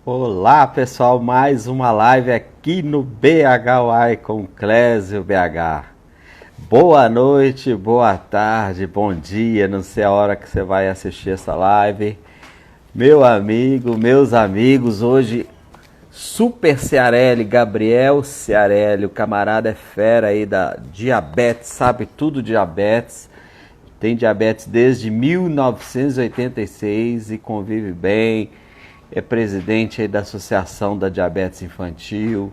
Olá pessoal, mais uma live aqui no BHY com Clésio BH. Boa noite, boa tarde, bom dia, não sei a hora que você vai assistir essa live. Meu amigo, meus amigos, hoje Super Ciarelli, Gabriel Ciarelli, o camarada é fera aí da diabetes, sabe tudo de diabetes. Tem diabetes desde 1986 e convive bem. É presidente aí da Associação da Diabetes Infantil.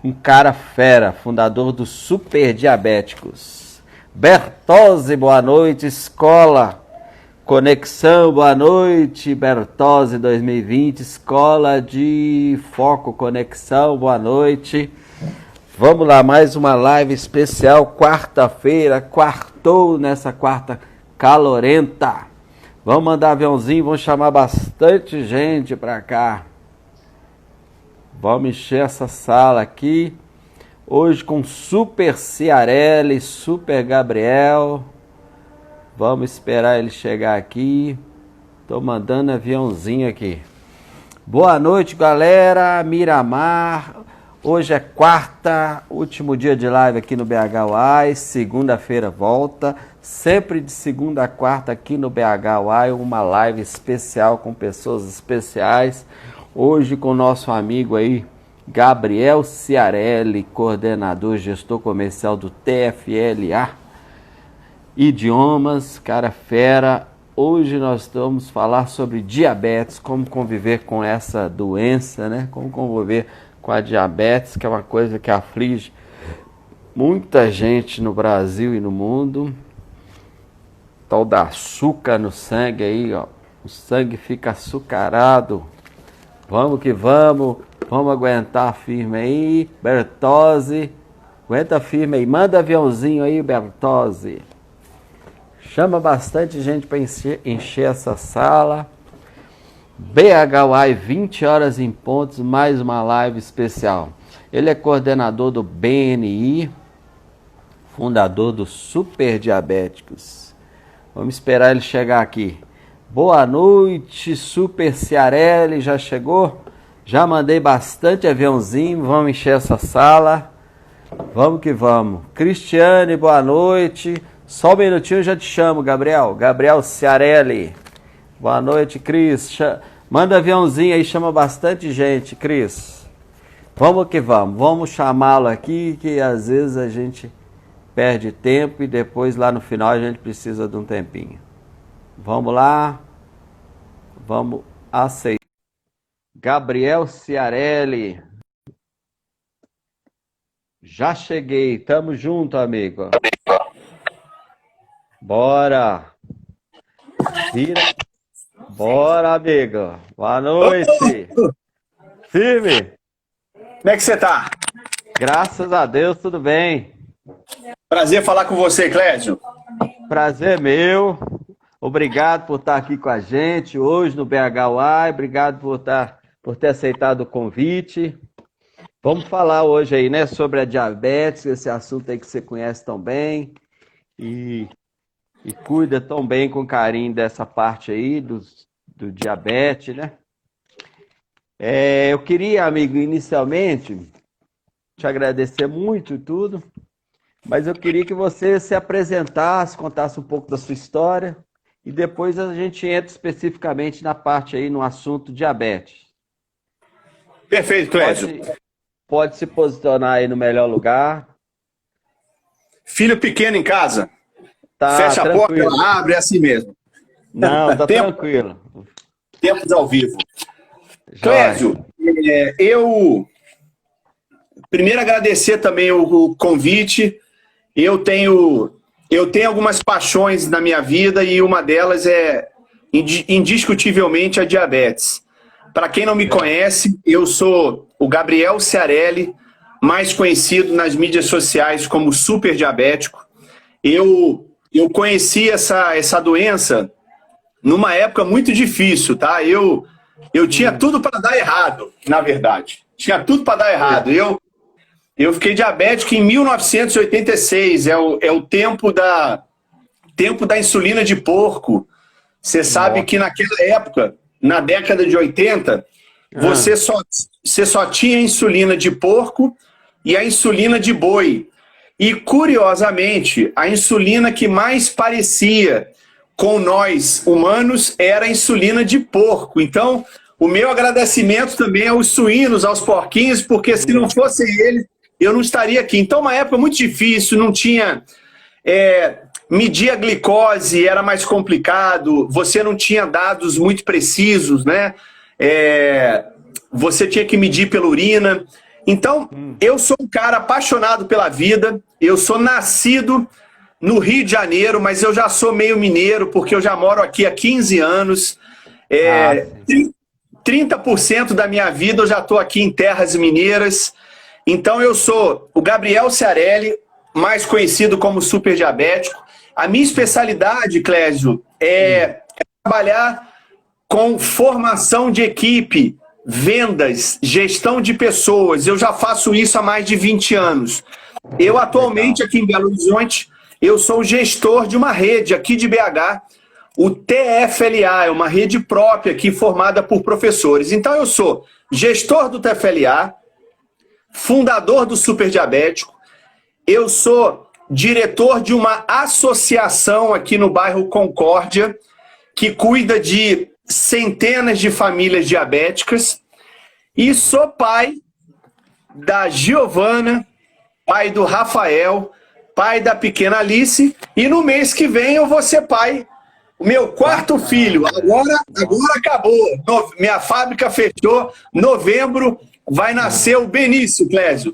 Um cara fera, fundador dos Super Diabéticos. Bertozzi, boa noite. Escola Conexão, boa noite. Bertozzi 2020, Escola de Foco Conexão, boa noite. Vamos lá, mais uma live especial, quarta-feira, quartou nessa quarta calorenta. Vamos mandar aviãozinho, vamos chamar bastante gente pra cá. Vamos encher essa sala aqui. Hoje com Super Ciarelli, Super Gabriel. Vamos esperar ele chegar aqui. Tô mandando aviãozinho aqui. Boa noite, galera. Miramar. Hoje é quarta, último dia de live aqui no BHY. Segunda-feira volta. Sempre de segunda a quarta aqui no BHY, uma live especial com pessoas especiais. Hoje com o nosso amigo aí, Gabriel Ciarelli, coordenador, gestor comercial do TFLA Idiomas, cara fera. Hoje nós vamos falar sobre diabetes, como conviver com essa doença, né? Como conviver com a diabetes, que é uma coisa que aflige muita gente no Brasil e no mundo. Tal da açúcar no sangue aí, ó. O sangue fica açucarado. Vamos que vamos. Vamos aguentar firme aí. Bertozzi. Aguenta firme aí. Manda aviãozinho aí, Bertozzi. Chama bastante gente para encher essa sala. BHY, 20 horas em pontos, mais uma live especial. Ele é coordenador do BNI, fundador dos Super Diabéticos. Vamos esperar ele chegar aqui. Boa noite, Super Ciarelli, já chegou? Já mandei bastante aviãozinho, vamos encher essa sala. Vamos que vamos. Cristiane, boa noite. Só um minutinho eu já te chamo, Gabriel. Gabriel Ciarelli. Boa noite, Cris. Manda aviãozinho aí, chama bastante gente, Cris. Vamos que vamos. Vamos chamá-lo aqui, que às vezes a gente perde tempo e depois lá no final a gente precisa de um tempinho. Vamos lá. Vamos aceitar. Gabriel Ciarelli. Já cheguei. Tamo junto, amigo. Bora. Vira. Bora, amigo. Boa noite. Firme. Como é que você tá? Graças a Deus, tudo bem. Prazer falar com você, Clésio. Prazer meu. Obrigado por estar aqui com a gente hoje no BHY. Obrigado por ter aceitado o convite. Vamos falar hoje aí, né, sobre a diabetes, esse assunto aí que você conhece tão bem e cuida tão bem com carinho dessa parte aí do diabetes, né? Eu queria, amigo, inicialmente te agradecer muito e tudo, mas eu queria que você se apresentasse, contasse um pouco da sua história e depois a gente entra especificamente na parte aí, no assunto diabetes. Perfeito, Clésio. Pode se posicionar aí no melhor lugar. Filho pequeno em casa. Tá Fecha a porta, tranquilo. ela abre, é assim mesmo. Não, tá tranquilo. Tempos ao vivo. Jóia. Clésio, eu primeiro agradecer também o convite. Eu tenho algumas paixões na minha vida e uma delas é indiscutivelmente a diabetes. Para quem não me conhece, eu sou o Gabriel Ciarelli, mais conhecido nas mídias sociais como super diabético. Eu conheci essa doença numa época muito difícil, tá? Eu tinha tudo para dar errado, na verdade. Tinha tudo para dar errado. Eu fiquei diabético em 1986, é o tempo da insulina de porco. Você sabe que naquela época, na década de 80, você só tinha insulina de porco e a insulina de boi. E, curiosamente, a insulina que mais parecia com nós humanos era a insulina de porco. Então, o meu agradecimento também aos suínos, aos porquinhos, porque se não fossem eles, eu não estaria aqui. Então, uma época muito difícil, não tinha... medir a glicose era mais complicado, você não tinha dados muito precisos, né? Você tinha que medir pela urina. Então, eu sou um cara apaixonado pela vida, eu sou nascido no Rio de Janeiro, mas eu já sou meio mineiro, porque eu já moro aqui há 15 anos. 30% da minha vida eu já estou aqui em terras mineiras. Então, eu sou o Gabriel Ciarelli, mais conhecido como super diabético. A minha especialidade, Clésio, é trabalhar com formação de equipe, vendas, gestão de pessoas. Eu já faço isso há mais de 20 anos. Eu atualmente, aqui em Belo Horizonte, eu sou o gestor de uma rede aqui de BH, o TFLA, é uma rede própria aqui formada por professores. Então eu sou gestor do TFLA, fundador do Super Diabético, eu sou diretor de uma associação aqui no bairro Concórdia, que cuida de centenas de famílias diabéticas, e sou pai da Giovana, pai do Rafael, pai da pequena Alice, e no mês que vem eu vou ser pai, o meu quarto filho. Agora acabou, minha fábrica fechou, novembro vai nascer o Benício, Clésio.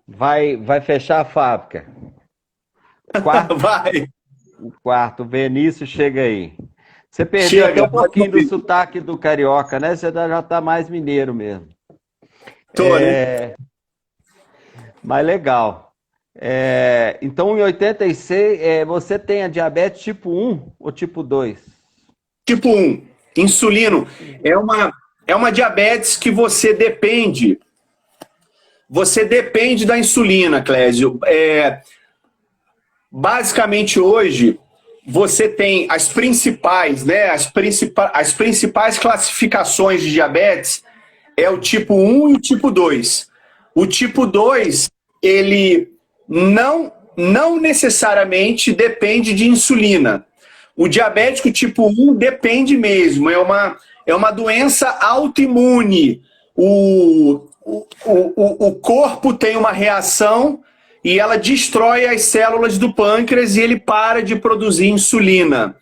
Vai fechar a fábrica. Vai. O quarto, o Benício chega aí. Você perdeu até um pouquinho do sotaque do carioca, né? Você já tá mais mineiro mesmo. Tô, né? Mas legal. Então, em 86, você tem a diabetes tipo 1 ou tipo 2? Tipo 1. Insulino. É uma diabetes que você depende. Você depende da insulina, Clésio. Basicamente, hoje, você tem as principais, né? As principais classificações de diabetes é o tipo 1 e o tipo 2. O tipo 2, ele não necessariamente depende de insulina. O diabético tipo 1 depende mesmo, é uma doença autoimune. O corpo tem uma reação e ela destrói as células do pâncreas e ele para de produzir insulina.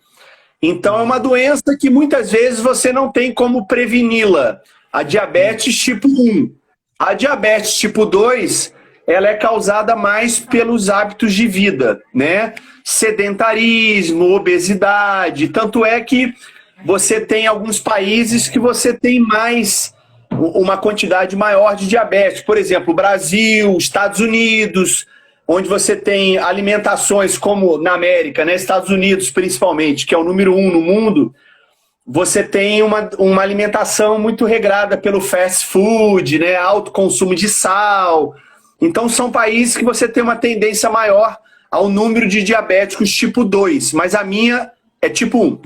Então é uma doença que muitas vezes você não tem como preveni-la. A diabetes tipo 1. A diabetes tipo 2, ela é causada mais pelos hábitos de vida, né? Sedentarismo, obesidade. Tanto é que você tem alguns países que você tem uma quantidade maior de diabetes. Por exemplo, Brasil, Estados Unidos, onde você tem alimentações como na América, né? Estados Unidos principalmente, que é o número 1 no mundo, você tem uma alimentação muito regrada pelo fast food, né? Alto consumo de sal. Então são países que você tem uma tendência maior ao número de diabéticos tipo 2, mas a minha é tipo 1.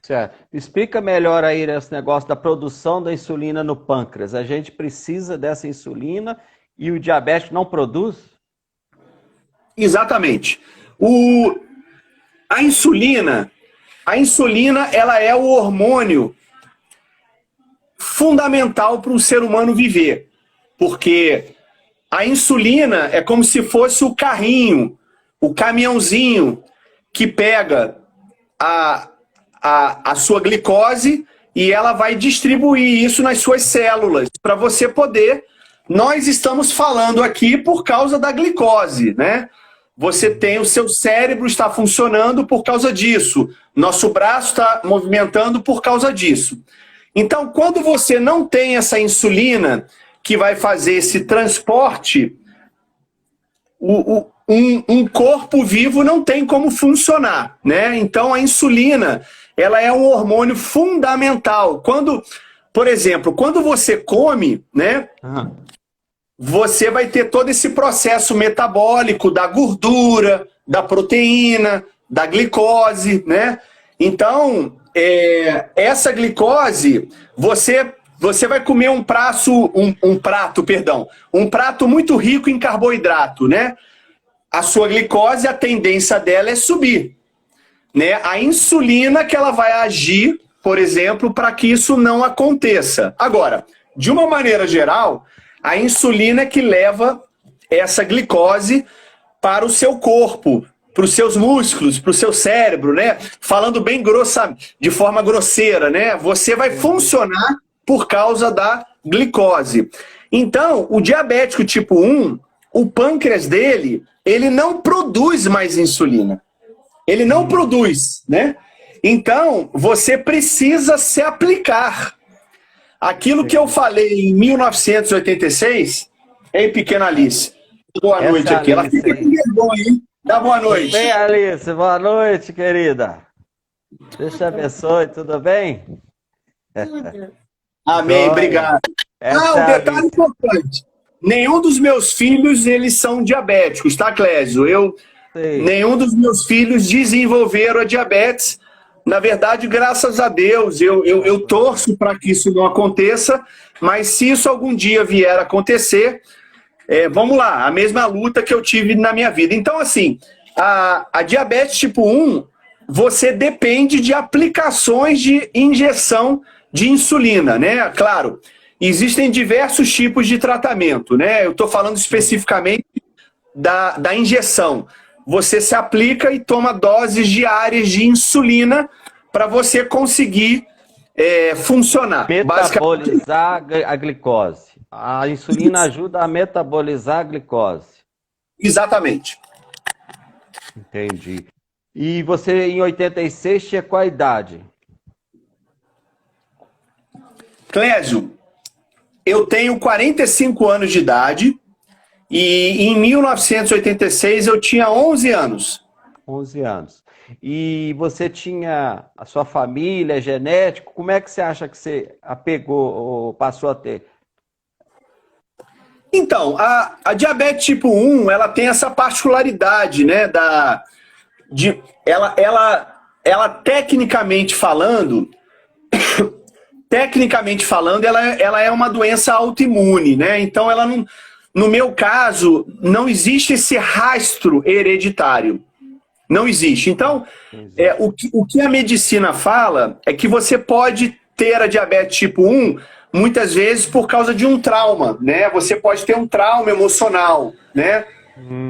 Certo. Explica melhor aí esse negócio da produção da insulina no pâncreas. A gente precisa dessa insulina e o diabético não produz? Exatamente. A insulina, ela é o hormônio fundamental para um ser humano viver. Porque a insulina é como se fosse o carrinho, o caminhãozinho que pega a sua glicose e ela vai distribuir isso nas suas células para você poder... Nós estamos falando aqui por causa da glicose, né? Você tem o seu cérebro está funcionando por causa disso. Nosso braço está movimentando por causa disso. Então, quando você não tem essa insulina que vai fazer esse transporte, um corpo vivo não tem como funcionar, né? Então, a insulina, ela é um hormônio fundamental. Por exemplo, quando você come, né? Você vai ter todo esse processo metabólico da gordura, da proteína, da glicose, né? Então, essa glicose, você você vai comer um prato muito rico em carboidrato, né? A sua glicose, a tendência dela é subir, né? A insulina que ela vai agir, por exemplo, para que isso não aconteça. Agora, de uma maneira geral, a insulina é que leva essa glicose para o seu corpo, para os seus músculos, para o seu cérebro, né? Falando bem de forma grosseira, né? Você vai funcionar por causa da glicose. Então, o diabético tipo 1, o pâncreas dele, ele não produz mais insulina. Ele não produz, né? Então, você precisa se aplicar. Aquilo que eu falei em 1986, em Pequena Alice. Boa noite aqui. Ela fica com vergonha, hein? Dá boa noite. Bem, Alice, boa noite, querida. Deus te abençoe, tudo bem? Tudo. Amém, obrigado. Um detalhe importante. Nenhum dos meus filhos, eles são diabéticos, tá, Clésio? Nenhum dos meus filhos desenvolveram a diabetes. Na verdade, graças a Deus, eu torço para que isso não aconteça, mas se isso algum dia vier a acontecer, vamos lá, a mesma luta que eu tive na minha vida. Então, assim, a diabetes tipo 1, você depende de aplicações de injeção de insulina, né? Claro, existem diversos tipos de tratamento, né? Eu estou falando especificamente da injeção. Você se aplica e toma doses diárias de insulina para você conseguir funcionar. Metabolizar a glicose. A insulina ajuda a metabolizar a glicose. Exatamente. Entendi. E você, em 86, tinha qual idade? Clésio, eu tenho 45 anos de idade e em 1986 eu tinha 11 anos. 11 anos. E você tinha a sua família, genético, como é que você acha que você apegou ou passou a ter? Então, a diabetes tipo 1, ela tem essa particularidade, né, ela tecnicamente falando, ela é uma doença autoimune, né? Então, ela não, no meu caso, não existe esse rastro hereditário. Não existe. Então, o que a medicina fala é que você pode ter a diabetes tipo 1 muitas vezes por causa de um trauma, né? Você pode ter um trauma emocional, né?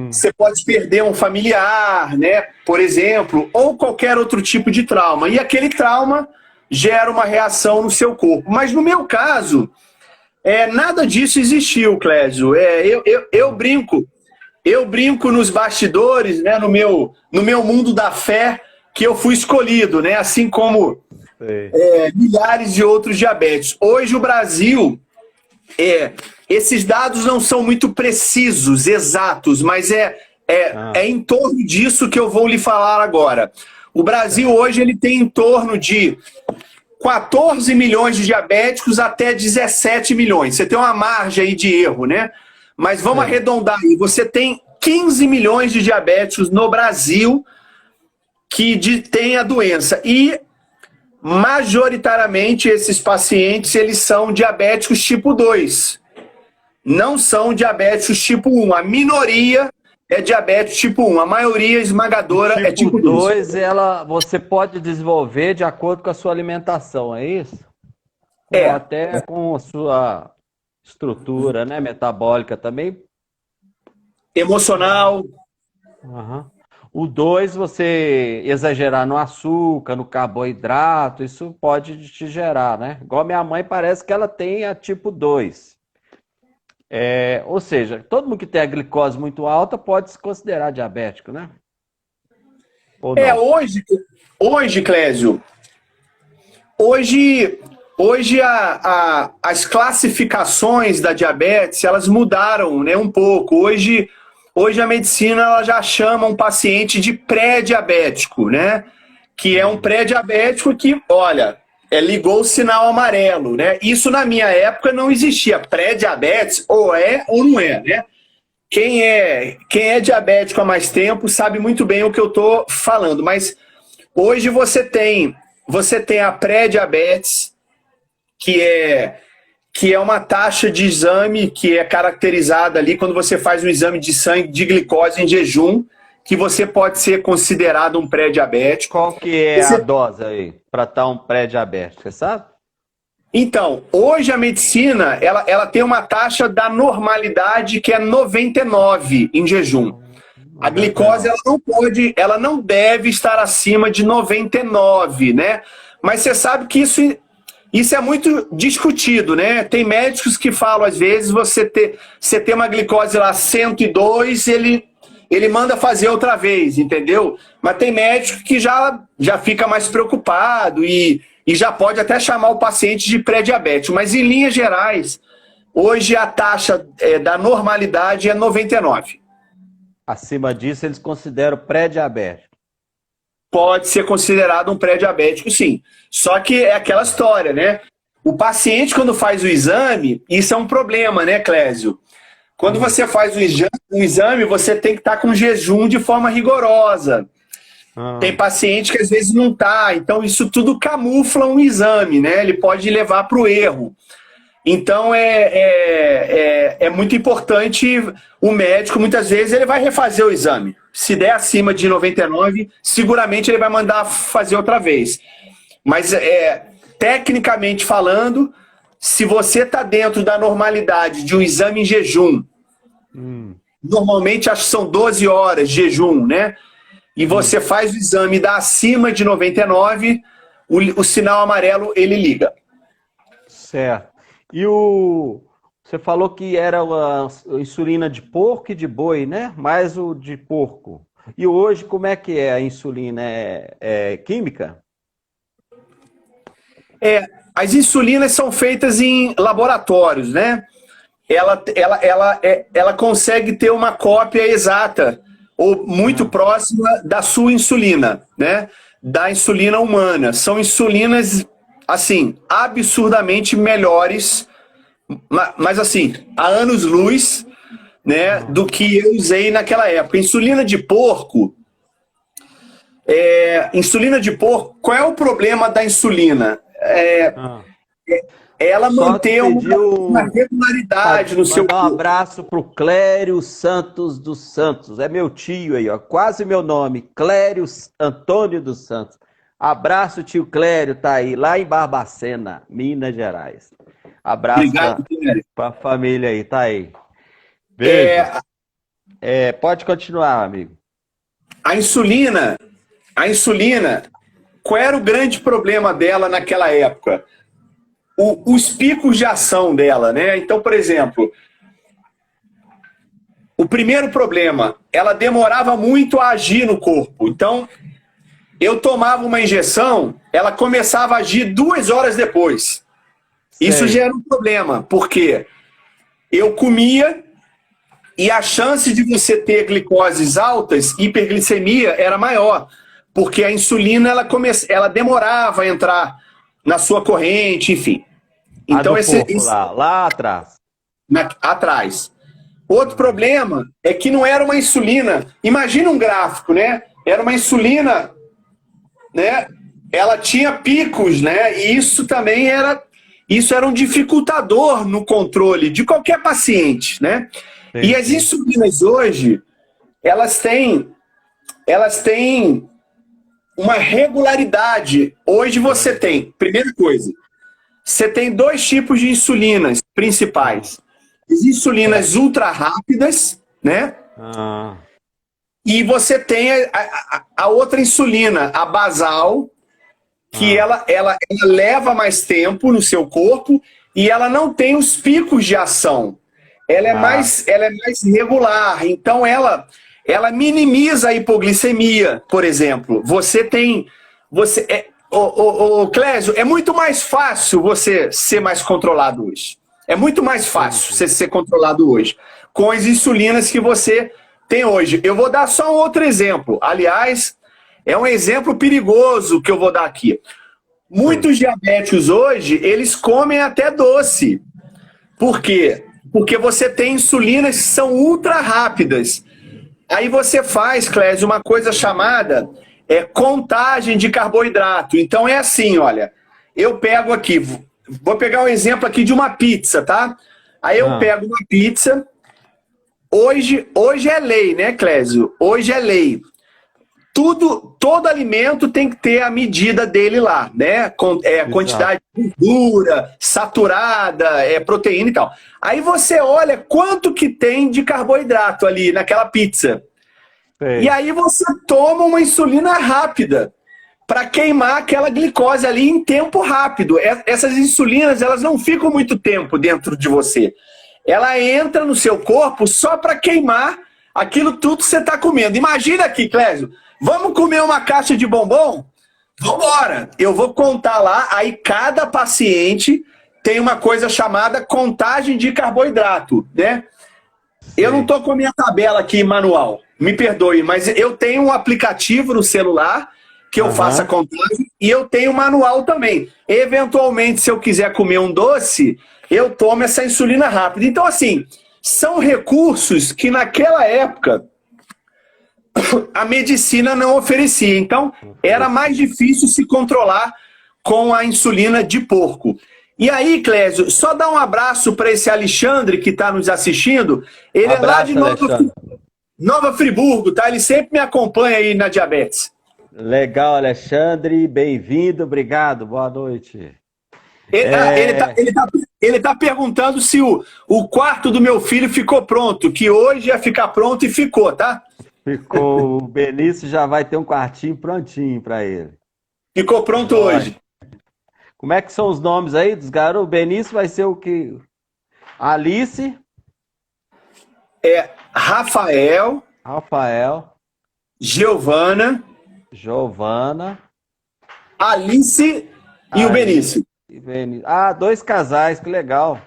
Você pode perder um familiar, né? Por exemplo, ou qualquer outro tipo de trauma. E aquele trauma gera uma reação no seu corpo. Mas no meu caso, nada disso existiu, Clésio. Eu brinco nos bastidores, né? No meu mundo da fé, que eu fui escolhido, né? Assim como milhares de outros diabetes. Hoje o Brasil, esses dados não são muito precisos, exatos, mas é em torno disso que eu vou lhe falar agora. O Brasil hoje ele tem em torno de 14 milhões de diabéticos até 17 milhões. Você tem uma margem aí de erro, né? Mas vamos arredondar aí. Você tem 15 milhões de diabéticos no Brasil que têm a doença. E majoritariamente esses pacientes, eles são diabéticos tipo 2. Não são diabéticos tipo 1. A minoria é diabetes tipo 1. A maioria esmagadora é tipo 2. Tipo 2, você pode desenvolver de acordo com a sua alimentação, é isso? Ou até com a sua estrutura, né? Metabólica também. Emocional. O 2, você exagerar no açúcar, no carboidrato, isso pode te gerar, né? Igual minha mãe, parece que ela tem a tipo 2. Ou seja, todo mundo que tem a glicose muito alta pode se considerar diabético, né? Ou não? Hoje, Clésio, hoje as classificações da diabetes, elas mudaram, né, um pouco. Hoje a medicina ela já chama um paciente de pré-diabético, né? Que é um pré-diabético que, olha, ligou o sinal amarelo, né? Isso na minha época não existia. Pré-diabetes ou ou não é, né? Quem é diabético há mais tempo sabe muito bem o que eu estou falando. Mas hoje você tem a pré-diabetes, que é que é uma taxa de exame que é caracterizada ali quando você faz um exame de sangue de glicose em jejum, que você pode ser considerado um pré-diabético. Qual que é a dose aí para estar um pré-diabético, você sabe? Então, hoje a medicina, ela tem uma taxa da normalidade que é 99 em jejum. A glicose, ela não deve estar acima de 99, né? Mas você sabe que isso é muito discutido, né? Tem médicos que falam, às vezes, você ter uma glicose lá 102, ele manda fazer outra vez, entendeu? Mas tem médico que já fica mais preocupado e já pode até chamar o paciente de pré-diabético. Mas, em linhas gerais, hoje a taxa da normalidade é 99. Acima disso, eles consideram pré-diabético. Pode ser considerado um pré-diabético, sim. Só que é aquela história, né? O paciente, quando faz o exame, isso é um problema, né, Clésio? Quando você faz o exame, você tem que estar com jejum de forma rigorosa. Tem paciente que às vezes não está, então isso tudo camufla um exame, né? Ele pode levar para o erro. Então é muito importante o médico, muitas vezes, ele vai refazer o exame. Se der acima de 99, seguramente ele vai mandar fazer outra vez. Mas tecnicamente falando, se você está dentro da normalidade de um exame em jejum, normalmente acho que são 12 horas de jejum, né? E você faz o exame e dá acima de 99, o sinal amarelo ele liga. Certo. E você falou que era a insulina de porco e de boi, né? Mais o de porco. E hoje, como é que é a insulina? É química? As insulinas são feitas em laboratórios, né? Ela consegue ter uma cópia exata ou muito próxima da sua insulina, né? Da insulina humana. São insulinas, assim, absurdamente melhores, mas assim, há anos-luz, né, do que eu usei naquela época. Insulina de porco, qual é o problema da insulina? Ela manter uma regularidade no seu corpo. Um abraço pro Clério Santos dos Santos. É meu tio aí, ó. Quase meu nome. Clério Antônio dos Santos. Abraço, tio Clério, tá aí, lá em Barbacena, Minas Gerais. Abraço para a família aí, tá aí. Beijo. Pode continuar, amigo. A insulina, qual era o grande problema dela naquela época? Os picos de ação dela, né? Então, por exemplo, o primeiro problema, ela demorava muito a agir no corpo. Então, eu tomava uma injeção, ela começava a agir 2 horas depois. Isso já era um problema, porque eu comia e a chance de você ter glicoses altas, hiperglicemia, era maior. Porque a insulina, ela demorava a entrar na sua corrente, enfim. Então, lá atrás. Atrás. Outro problema é que não era uma insulina. Imagina um gráfico, né? Era uma insulina, né? Ela tinha picos, né? E isso também era um dificultador no controle de qualquer paciente, né? Sim. E as insulinas hoje, elas têm uma regularidade. Hoje você tem, primeira coisa, você tem 2 tipos de insulinas principais. As insulinas ultra rápidas, né? E você tem a outra insulina, a basal, que ela leva mais tempo no seu corpo e ela não tem os picos de ação. Ela é mais regular. Então, ela minimiza a hipoglicemia, por exemplo. Clésio, é muito mais fácil você ser mais controlado hoje. É muito mais fácil você ser controlado hoje com as insulinas que você tem hoje. Eu vou dar só um outro exemplo. Aliás, é um exemplo perigoso que eu vou dar aqui. Muitos diabéticos hoje, eles comem até doce. Por quê? Porque você tem insulinas que são ultra rápidas. Aí você faz, Clésio, uma coisa chamada contagem de carboidrato. Então é assim, olha, eu pego aqui, vou pegar um exemplo aqui de uma pizza, tá? Aí eu pego uma pizza. Hoje é lei, né, Clésio? Hoje é lei. Todo alimento tem que ter a medida dele lá, né? Quantidade de gordura, saturada, proteína e tal. Aí você olha quanto que tem de carboidrato ali naquela pizza. E aí você toma uma insulina rápida para queimar aquela glicose ali em tempo rápido. Essas insulinas, elas não ficam muito tempo dentro de você. Ela entra no seu corpo só para queimar aquilo tudo que você está comendo. Imagina aqui, Clésio, vamos comer uma caixa de bombom? Vambora! Eu vou contar lá, aí cada paciente tem uma coisa chamada contagem de carboidrato, né? Eu não estou com a minha tabela aqui manual, me perdoe, mas eu tenho um aplicativo no celular que eu faço a contagem e eu tenho manual também. Eventualmente, se eu quiser comer um doce, eu tomo essa insulina rápida. Então, assim, são recursos que naquela época a medicina não oferecia. Então, era mais difícil se controlar com a insulina de porco. E aí, Clésio, só dá um abraço para esse Alexandre que está nos assistindo. Ele abraço, é lá de Nova Friburgo, tá? Ele sempre me acompanha aí na diabetes. Legal, Alexandre. Bem-vindo. Obrigado. Boa noite. Ele tá perguntando se o quarto do meu filho ficou pronto, que hoje ia ficar pronto e ficou, tá? Ficou. O Benício já vai ter um quartinho prontinho para ele. Ficou pronto hoje. Como é que são os nomes aí dos garotos? O Benício vai ser o que? Alice? Rafael. Giovana. Alice e o Benício. Ah, 2 casais, que legal.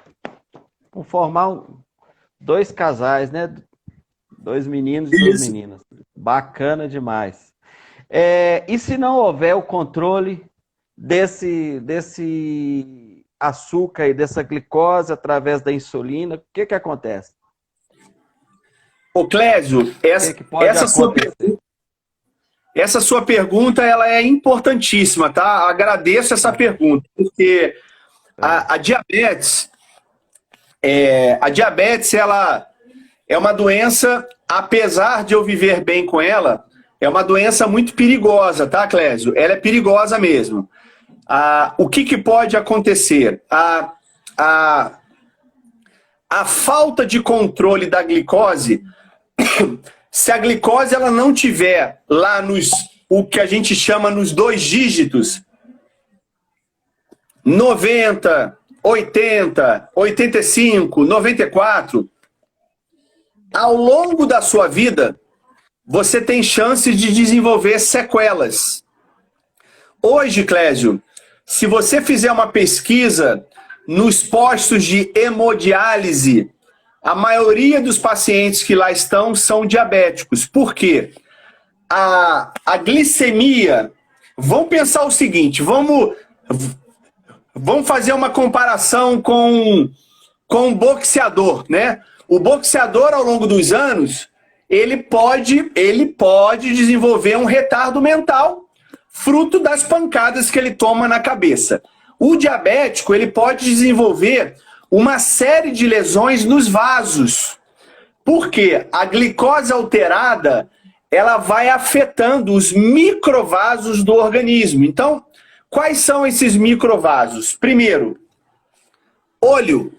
Vamos formar 2 casais, né? 2 meninos e 2 meninas. Bacana demais. E se não houver o controle desse açúcar e dessa glicose através da insulina, o que acontece? Ô Clésio, essa sua pergunta ela é importantíssima, tá? Agradeço essa pergunta, porque a diabetes, ela é uma doença, apesar de eu viver bem com ela, é uma doença muito perigosa, tá, Clésio? Ela é perigosa mesmo. O que pode acontecer? A falta de controle da glicose, se a glicose ela não tiver lá o que a gente chama nos 2 dígitos, 90, 80, 85, 94, ao longo da sua vida, você tem chances de desenvolver sequelas. Hoje, Clésio, se você fizer uma pesquisa nos postos de hemodiálise, a maioria dos pacientes que lá estão são diabéticos. Por quê? A glicemia... Vamos pensar o seguinte, vamos fazer uma comparação com o boxeador, né? O boxeador, ao longo dos anos, ele pode desenvolver um retardo mental fruto das pancadas que ele toma na cabeça. O diabético, ele pode desenvolver uma série de lesões nos vasos. Por quê? A glicose alterada, ela vai afetando os microvasos do organismo. Então, quais são esses microvasos? Primeiro, olho.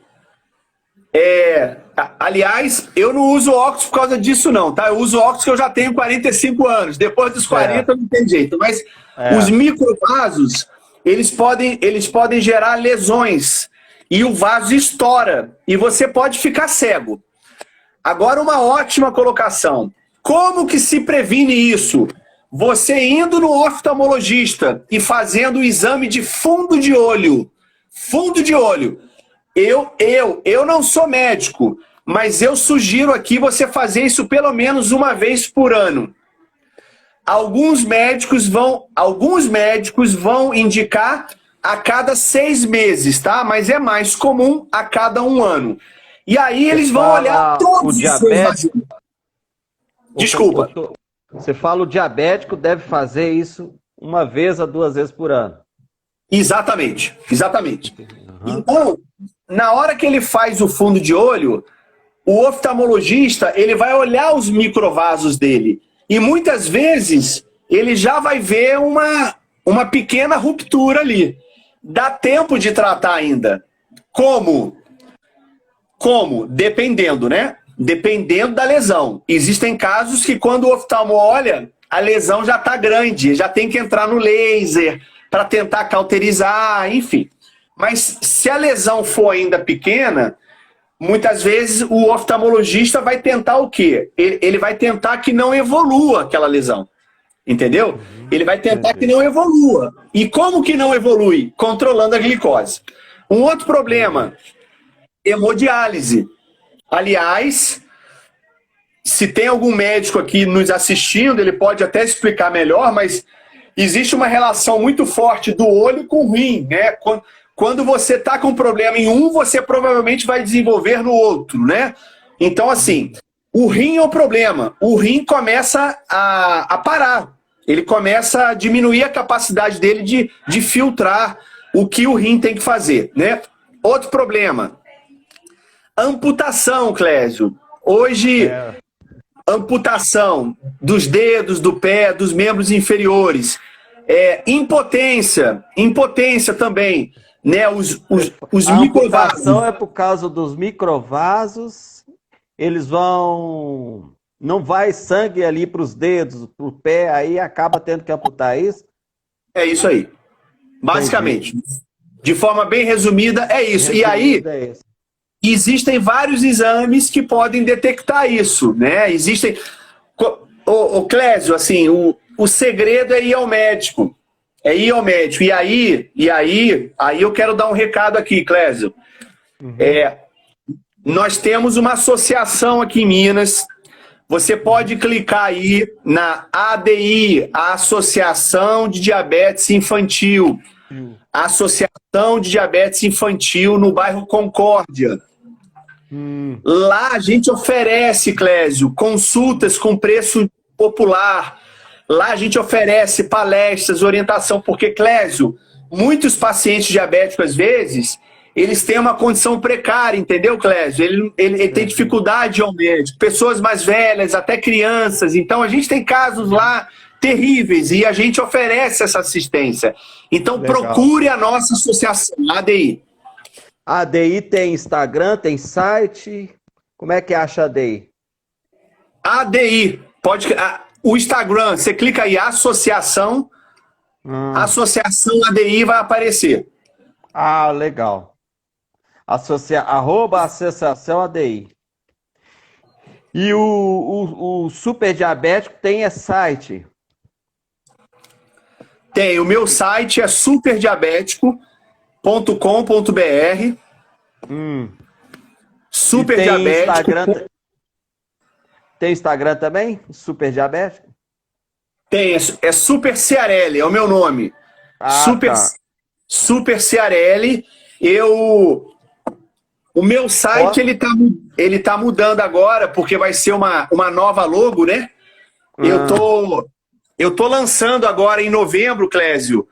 Aliás, eu não uso óculos por causa disso não, tá? Eu uso óculos que eu já tenho 45 anos. Depois dos 40 não tem jeito. Mas os microvasos, eles podem gerar lesões. E o vaso estoura. E você pode ficar cego. Agora, uma ótima colocação. Como que se previne isso? Você indo no oftalmologista e fazendo o exame de fundo de olho. Fundo de olho. Eu não sou médico, mas eu sugiro aqui você fazer isso pelo menos uma vez por ano. Alguns médicos vão indicar a cada 6 meses, tá? Mas é mais comum a cada 1 ano. E aí eles vão olhar todos os seus vazios. Desculpa. Você fala o diabético deve fazer isso 1 vez a 2 vezes por ano. Exatamente, exatamente. Então, na hora que ele faz o fundo de olho, o oftalmologista ele vai olhar os microvasos dele. E muitas vezes ele já vai ver uma pequena ruptura ali. Dá tempo de tratar ainda. Como? Como? Dependendo, né? Dependendo da lesão. Existem casos que quando o oftalmo olha, a lesão já está grande, já tem que entrar no laser para tentar cauterizar, enfim. Mas se a lesão for ainda pequena, muitas vezes o oftalmologista vai tentar o quê? Ele vai tentar que não evolua aquela lesão. Entendeu? Ele vai tentar que não evolua. E como que não evolui? Controlando a glicose. Um outro problema, hemodiálise. Aliás, se tem algum médico aqui nos assistindo, ele pode até explicar melhor, mas existe uma relação muito forte do olho com o rim, né? Quando você está com problema em um, você provavelmente vai desenvolver no outro, né? Então, assim, o rim é o problema. O rim começa a parar. Ele começa a diminuir a capacidade dele de filtrar o que o rim tem que fazer, né? Outro problema, amputação, Clésio. Hoje, amputação dos dedos, do pé, dos membros inferiores. Impotência também, né? Os a microvasos. amputação é por causa dos microvasos, eles vão... Não vai sangue ali para os dedos, para o pé, aí acaba tendo que amputar isso? É isso aí. Basicamente. Entendi. De forma bem resumida, é isso. E aí, existem vários exames que podem detectar isso, né? Existem... O Clésio, assim, o segredo é ir ao médico. É ir ao médico. E aí eu quero dar um recado aqui, Clésio. Nós temos uma associação aqui em Minas. Você pode clicar aí na ADI, a Associação de Diabetes Infantil. Associação de Diabetes Infantil no bairro Concórdia. Lá a gente oferece, Clésio, consultas com preço popular. Lá a gente oferece palestras, orientação, porque, Clésio, muitos pacientes diabéticos, às vezes, eles têm uma condição precária, entendeu, Clésio? Ele tem dificuldade ao médico. Pessoas mais velhas, até crianças. Então, a gente tem casos lá terríveis e a gente oferece essa assistência. Então, procure a nossa associação, a ADI. A ADI tem Instagram, tem site? Como é que acha a ADI? ADI. O Instagram, você clica aí, Associação. Associação ADI vai aparecer. Ah, legal. @ Associação ADI. E o super diabético tem site? Tem. O meu site é superdiabético.com.br. Super diabético. Instagram, tem Instagram também? Super diabético? Tem. É Super Ciarelli, é o meu nome. Super Ciarelli. O meu site, ele tá mudando agora, porque vai ser uma nova logo, né? Eu tô lançando agora em novembro, Clésio.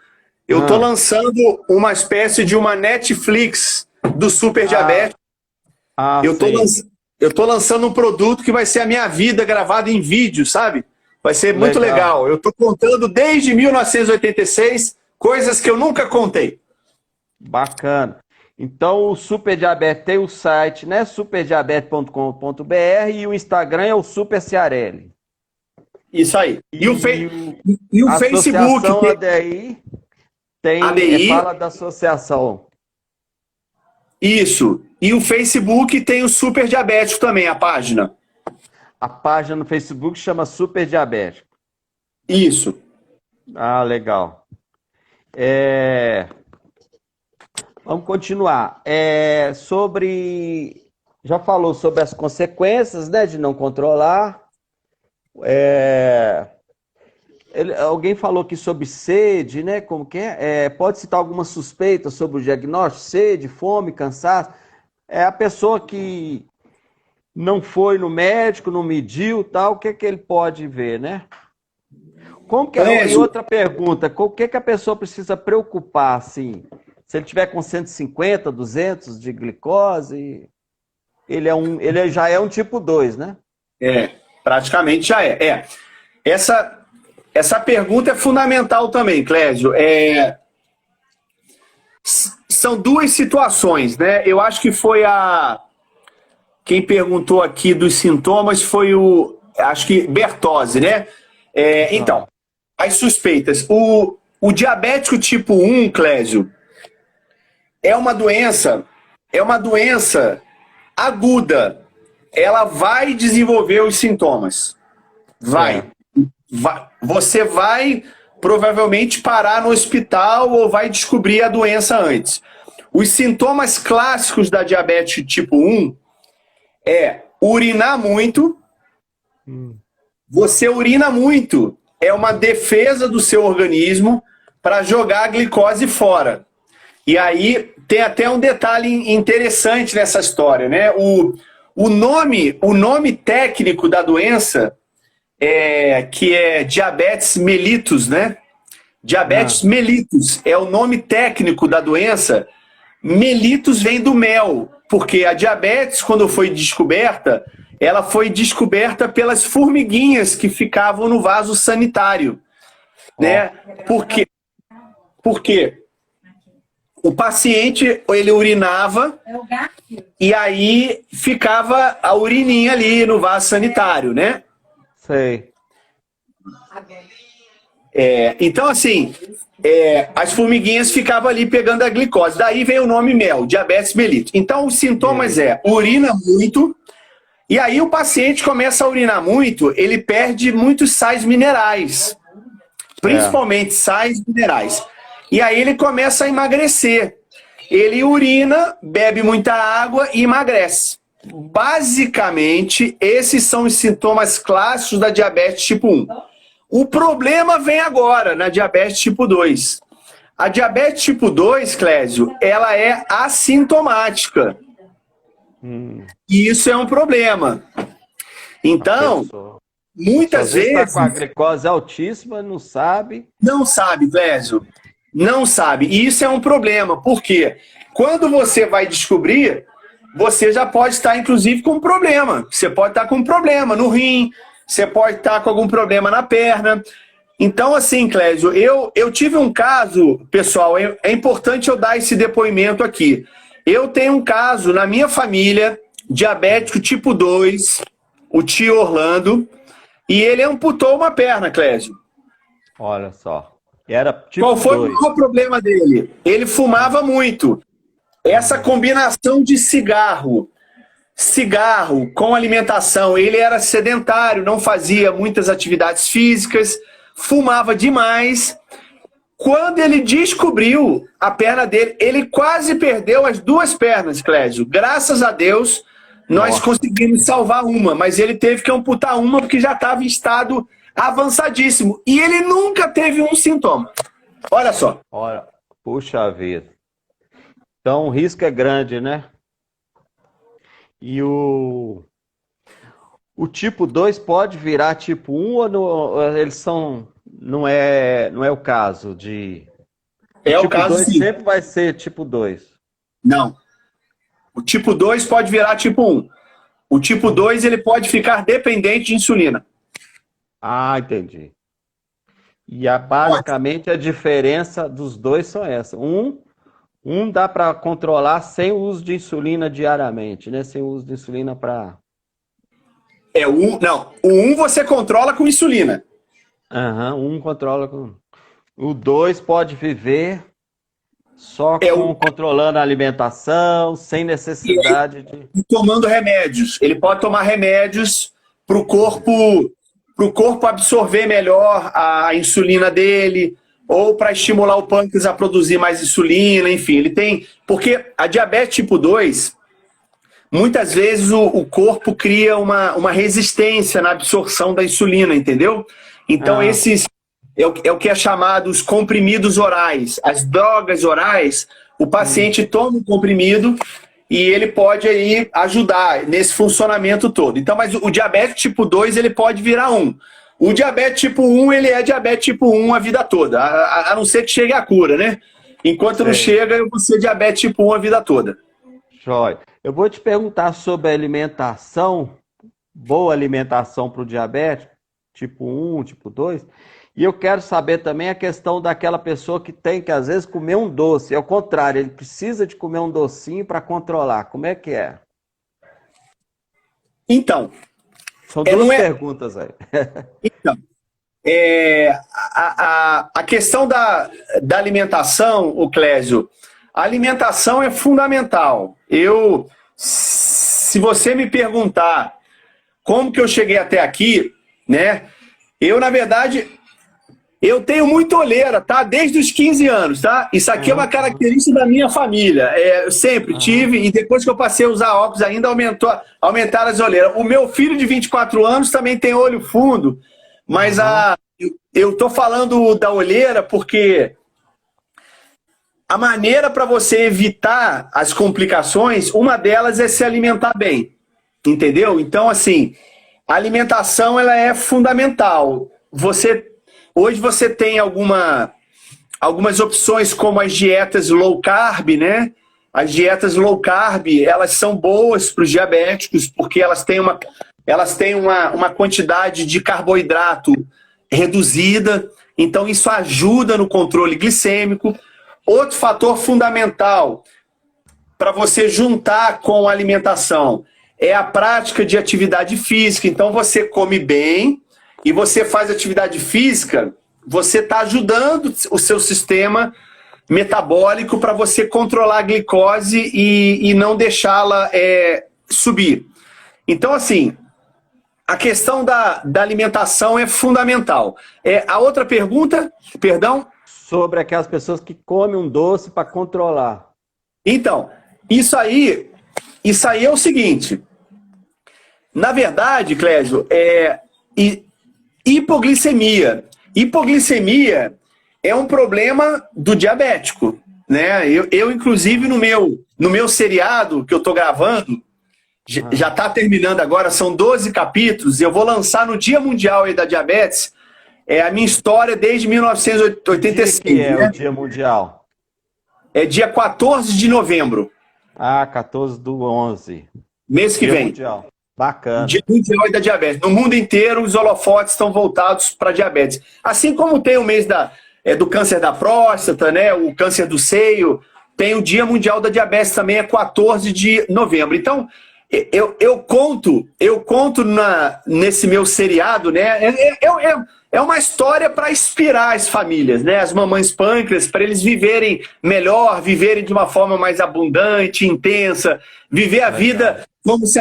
Eu tô lançando uma espécie de uma Netflix do super diabético. Eu tô lançando um produto que vai ser a minha vida gravada em vídeo, sabe? Vai ser muito legal. Eu tô contando desde 1986 coisas que eu nunca contei. Bacana. Então, o Super Diabetes tem o site, né? superdiabetes.com.br e o Instagram é o Super Ciarelli. Isso aí. E o Facebook. A ADI tem, fala da associação. Isso. E o Facebook tem o Super Diabético também, a página. A página no Facebook chama Super Diabético. Isso. Ah, legal. Vamos continuar. Já falou sobre as consequências, né, de não controlar. Alguém falou aqui sobre sede, né? Como que é? Pode citar alguma suspeita sobre o diagnóstico? Sede, fome, cansaço. A pessoa que não foi no médico, não mediu, tal, o que ele pode ver, né? Como que E outra pergunta, o que a pessoa precisa preocupar, assim? Se ele tiver com 150, 200 de glicose, ele já é um tipo 2, né? Praticamente já é. Essa pergunta é fundamental também, Clésio. São duas situações, né? Eu acho que foi quem perguntou aqui dos sintomas foi acho que Bertozzi, né? Então, as suspeitas. O diabético tipo 1, Clésio, é uma doença aguda. Ela vai desenvolver os sintomas. Vai. Você vai provavelmente parar no hospital ou vai descobrir a doença antes. Os sintomas clássicos da diabetes tipo 1 é urinar muito. Você urina muito. É uma defesa do seu organismo para jogar a glicose fora. E aí tem até um detalhe interessante nessa história, né? O nome técnico da doença que é diabetes mellitus, né? Diabetes mellitus é o nome técnico da doença. Mellitus vem do mel, porque a diabetes, quando foi descoberta, ela foi descoberta pelas formiguinhas que ficavam no vaso sanitário, né? Por quê? Porque o paciente, ele urinava e aí ficava a urininha ali no vaso sanitário, né? Sei. Então, assim, as formiguinhas ficavam ali pegando a glicose. Daí vem o nome mel, diabetes mellitus. Então, os sintomas urina muito, e aí o paciente começa a urinar muito, ele perde muitos sais minerais, principalmente sais minerais. E aí ele começa a emagrecer. Ele urina, bebe muita água e emagrece. Basicamente, esses são os sintomas clássicos da diabetes tipo 1. O problema vem agora na diabetes tipo 2. A diabetes tipo 2, Clésio, ela é assintomática. E isso é um problema. Então, muitas vezes... Está com a glicose altíssima, não sabe. Não sabe, Clésio. Não sabe. E isso é um problema. Por quê? Quando você vai descobrir, você já pode estar, inclusive, com um problema. Você pode estar com um problema no rim, você pode estar com algum problema na perna. Então, assim, Clésio, eu tive um caso, pessoal, é importante eu dar esse depoimento aqui. Eu tenho um caso na minha família, diabético tipo 2, o tio Orlando, e ele amputou uma perna, Clésio. Olha só. Era tipo Qual foi 2. o problema dele? Ele fumava muito. Essa combinação de cigarro com alimentação, ele era sedentário, não fazia muitas atividades físicas, fumava demais. Quando ele descobriu a perna dele, ele quase perdeu as duas pernas, Clésio. Graças a Deus, nós conseguimos salvar uma, mas ele teve que amputar uma porque já estava em estado avançadíssimo. E ele nunca teve um sintoma. Olha só. Olha, puxa vida. Então o risco é grande, né? E o tipo 2 pode virar tipo 1 ou eles são... Não é o caso de... É o tipo caso, 2 sim. sempre vai ser tipo 2. Não. O tipo 2 pode virar tipo 1. O tipo 2 ele pode ficar dependente de insulina. Ah, entendi. E basicamente a diferença dos dois são essa. Um dá para controlar sem o uso de insulina diariamente, né? Sem o uso de insulina para... Não, o 1 você controla com insulina. Um controla com... O 2 pode viver só controlando a alimentação, sem necessidade de... Tomando remédios. Ele pode tomar remédios para o corpo absorver melhor a insulina dele, ou para estimular o pâncreas a produzir mais insulina, enfim. Ele tem... Porque a diabetes tipo 2, muitas vezes o corpo cria uma resistência na absorção da insulina, entendeu? Então esses... É o que é chamado os comprimidos orais. As drogas orais, o paciente toma um comprimido e ele pode aí ajudar nesse funcionamento todo. Então, mas o diabetes tipo 2, ele pode virar 1. O diabetes tipo 1, ele é diabetes tipo 1 a vida toda, a não ser que chegue a cura, né? Enquanto não chega, eu vou ser diabetes tipo 1 a vida toda. Joia. Eu vou te perguntar sobre alimentação, boa alimentação para o diabético, tipo 1, tipo 2. E eu quero saber também a questão daquela pessoa que tem que, às vezes, comer um doce. É o contrário, ele precisa de comer um docinho para controlar. Como é que é? Então, São duas perguntas aí. Então, a questão da alimentação, o Clésio, a alimentação é fundamental. Se você me perguntar como que eu cheguei até aqui, né? Na verdade, eu tenho muita olheira, tá? Desde os 15 anos, tá? Isso aqui é uma característica da minha família. Eu sempre tive, e depois que eu passei a usar óculos ainda aumentaram as olheiras. O meu filho de 24 anos também tem olho fundo, mas eu tô falando da olheira porque a maneira para você evitar as complicações, uma delas é se alimentar bem, entendeu? Então, assim, a alimentação ela é fundamental. Hoje você tem algumas opções como as dietas low carb, né? As dietas low carb, elas são boas para os diabéticos porque elas têm uma quantidade de carboidrato reduzida, então isso ajuda no controle glicêmico. Outro fator fundamental para você juntar com a alimentação é a prática de atividade física. Então você come bem e você faz atividade física, você está ajudando o seu sistema metabólico para você controlar a glicose e não deixá-la subir. Então, assim, a questão da alimentação é fundamental. A outra pergunta, perdão? Sobre aquelas pessoas que comem um doce para controlar. Então, isso aí é o seguinte. Na verdade, Clésio, hipoglicemia. Hipoglicemia é um problema do diabético, né? Eu inclusive, no meu seriado que eu estou gravando, já está terminando agora, são 12 capítulos, eu vou lançar no Dia Mundial aí da Diabetes, a minha história desde 1986. Que é o Dia Mundial? É dia 14 de novembro. 14/11. Mês que vem. Mundial. Bacana. Dia Mundial da Diabetes. No mundo inteiro, os holofotes estão voltados para diabetes. Assim como tem o mês do câncer da próstata, né? O câncer do seio, tem o Dia Mundial da Diabetes também, é 14 de novembro. Então, eu conto nesse meu seriado, né? É uma história para inspirar as famílias, né? As mamães pâncreas, para eles viverem melhor, viverem de uma forma mais abundante, intensa, viver a vida como se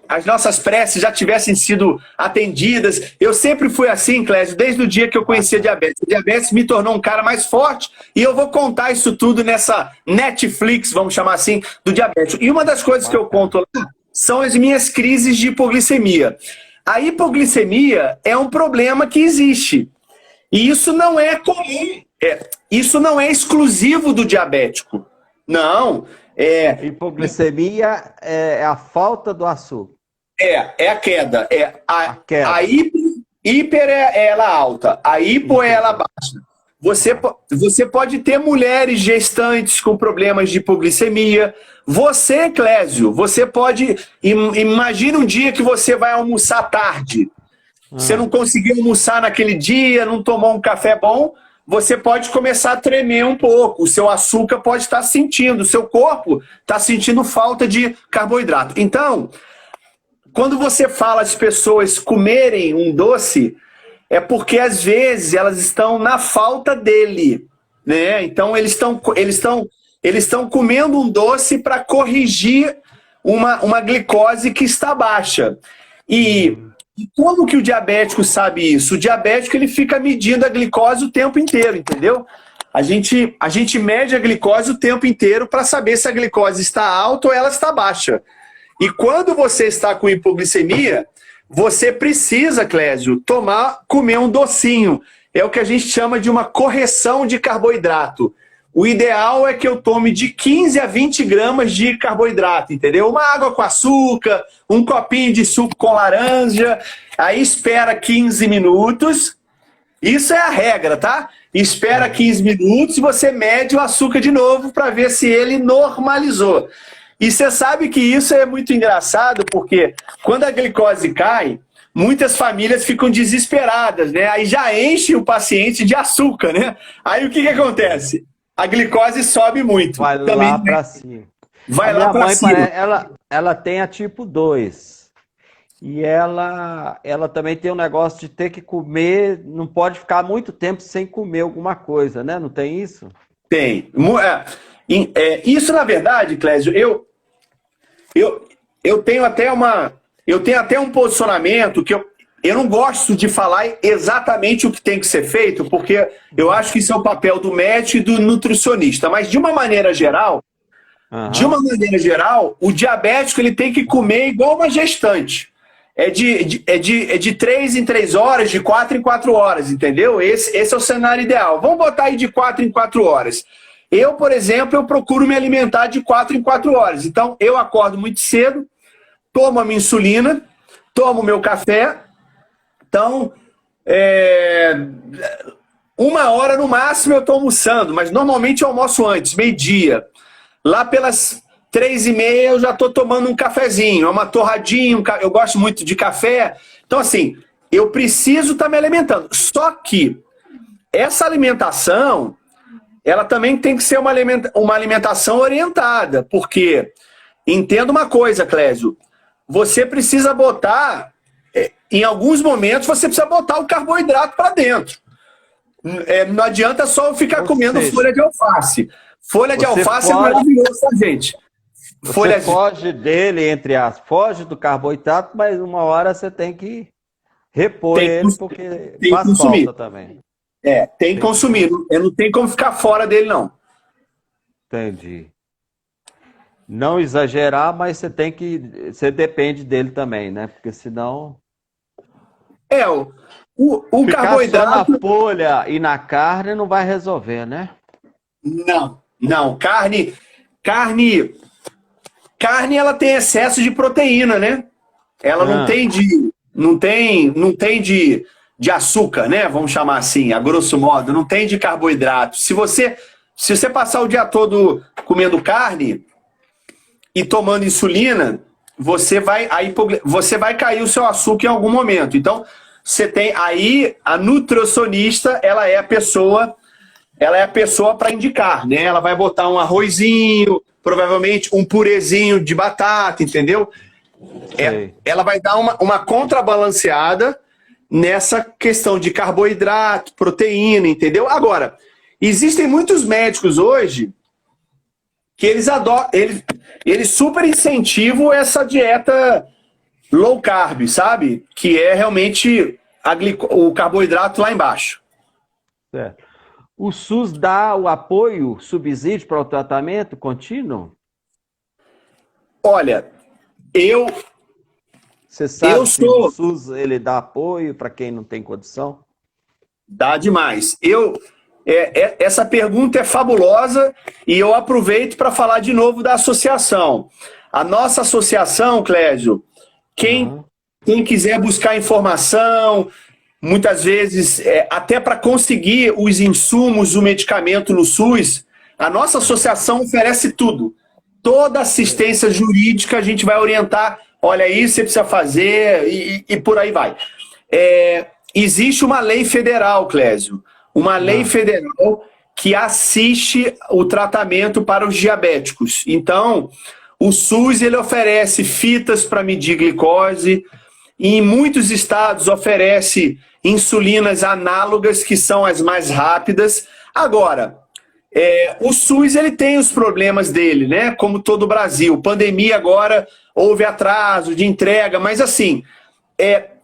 as nossas preces já tivessem sido atendidas. Eu sempre fui assim, Clésio, desde o dia que eu conheci a diabetes. A diabetes me tornou um cara mais forte e eu vou contar isso tudo nessa Netflix, vamos chamar assim, do diabetes. E uma das coisas que eu conto lá são as minhas crises de hipoglicemia. A hipoglicemia é um problema que existe. E isso não é comum. Isso não é exclusivo do diabético. Não. Hipoglicemia é a falta do açúcar. É a queda. A queda. A hiper é ela alta. A hipo é ela baixa. Você pode ter mulheres gestantes com problemas de hipoglicemia. Você, Clésio, você pode... Imagina um dia que você vai almoçar tarde. Você não conseguiu almoçar naquele dia, não tomou um café bom, você pode começar a tremer um pouco. O seu açúcar pode estar sentindo, o seu corpo está sentindo falta de carboidrato. Então, quando você fala as pessoas comerem um doce, é porque às vezes elas estão na falta dele, né? Então eles estão comendo um doce para corrigir uma glicose que está baixa. E como que o diabético sabe isso? O diabético ele fica medindo a glicose o tempo inteiro, entendeu? A gente mede a glicose o tempo inteiro para saber se a glicose está alta ou ela está baixa. E quando você está com hipoglicemia, você precisa, Clésio, comer um docinho. É o que a gente chama de uma correção de carboidrato. O ideal é que eu tome de 15 a 20 gramas de carboidrato, entendeu? Uma água com açúcar, um copinho de suco com laranja, aí espera 15 minutos, Isso é a regra, tá? Espera 15 minutos e você mede o açúcar de novo para ver se ele normalizou. E você sabe que isso é muito engraçado, porque quando a glicose cai, muitas famílias ficam desesperadas, né? Aí já enche o paciente de açúcar, né? Aí o que que acontece? A glicose sobe muito. Vai Também, lá né? para cima. Vai A lá minha para mãe, cima. ela tem a tipo 2. E ela também tem um negócio de ter que comer, não pode ficar muito tempo sem comer alguma coisa, né? Não tem isso? Tem. Isso, na verdade, Clésio, eu tenho até um posicionamento que eu não gosto de falar exatamente o que tem que ser feito, porque eu acho que isso é o papel do médico e do nutricionista. Mas de uma maneira geral, o diabético ele tem que comer igual uma gestante. É de 3 em 3 horas, de 4 em 4 horas, entendeu? Esse é o cenário ideal. Vamos botar aí de 4 em 4 horas. Eu, por exemplo, eu procuro me alimentar de 4 em 4 horas. Então, eu acordo muito cedo, tomo a minha insulina, tomo o meu café. Então, 1 hora no máximo eu estou almoçando, mas normalmente eu almoço antes, meio-dia. Lá pelas 3h30 eu já estou tomando um cafezinho, uma torradinha, eu gosto muito de café. Então, assim, eu preciso estar me alimentando. Só que essa alimentação, ela também tem que ser uma alimentação orientada, porque, entenda uma coisa, Clésio, você precisa botar, em alguns momentos, você precisa botar o carboidrato para dentro. Não adianta só eu ficar comendo folha de alface. Folha de alface é maravilhoso, tá, gente? Você foge dele, foge do carboidrato, mas uma hora você tem que repor ele, porque faz falta também. Tem que consumir. Não tem como ficar fora dele, não. Entendi. Não exagerar, mas você depende dele também, né? Porque senão... O carboidrato... só na folha e na carne não vai resolver, né? Não. Carne ela tem excesso de proteína, né? Ela não tem de açúcar, né? Vamos chamar assim, a grosso modo, não tem de carboidrato. Se você passar o dia todo comendo carne e tomando insulina, você vai cair o seu açúcar em algum momento. Então, você tem aí a nutricionista, ela é a pessoa para indicar, né? Ela vai botar um arrozinho, provavelmente um purezinho de batata, entendeu? Ela vai dar uma contrabalanceada nessa questão de carboidrato, proteína, entendeu? Agora, existem muitos médicos hoje que eles super incentivam essa dieta low carb, sabe? Que é realmente o carboidrato lá embaixo. Certo. O SUS dá o apoio, subsídio para o tratamento contínuo? Olha, Você sabe se o SUS ele dá apoio para quem não tem condição? Dá demais. Essa pergunta é fabulosa e eu aproveito para falar de novo da associação. A nossa associação, Clésio, quem quiser buscar informação, muitas vezes, até para conseguir os insumos, o medicamento no SUS, a nossa associação oferece tudo. Toda assistência jurídica a gente vai orientar, olha isso, você precisa fazer e por aí vai. Existe uma lei federal, Clésio, uma lei federal que assiste o tratamento para os diabéticos. Então, o SUS ele oferece fitas para medir glicose, e em muitos estados oferece insulinas análogas, que são as mais rápidas. Agora, o SUS ele tem os problemas dele, né? Como todo o Brasil. Pandemia agora, houve atraso de entrega, mas assim,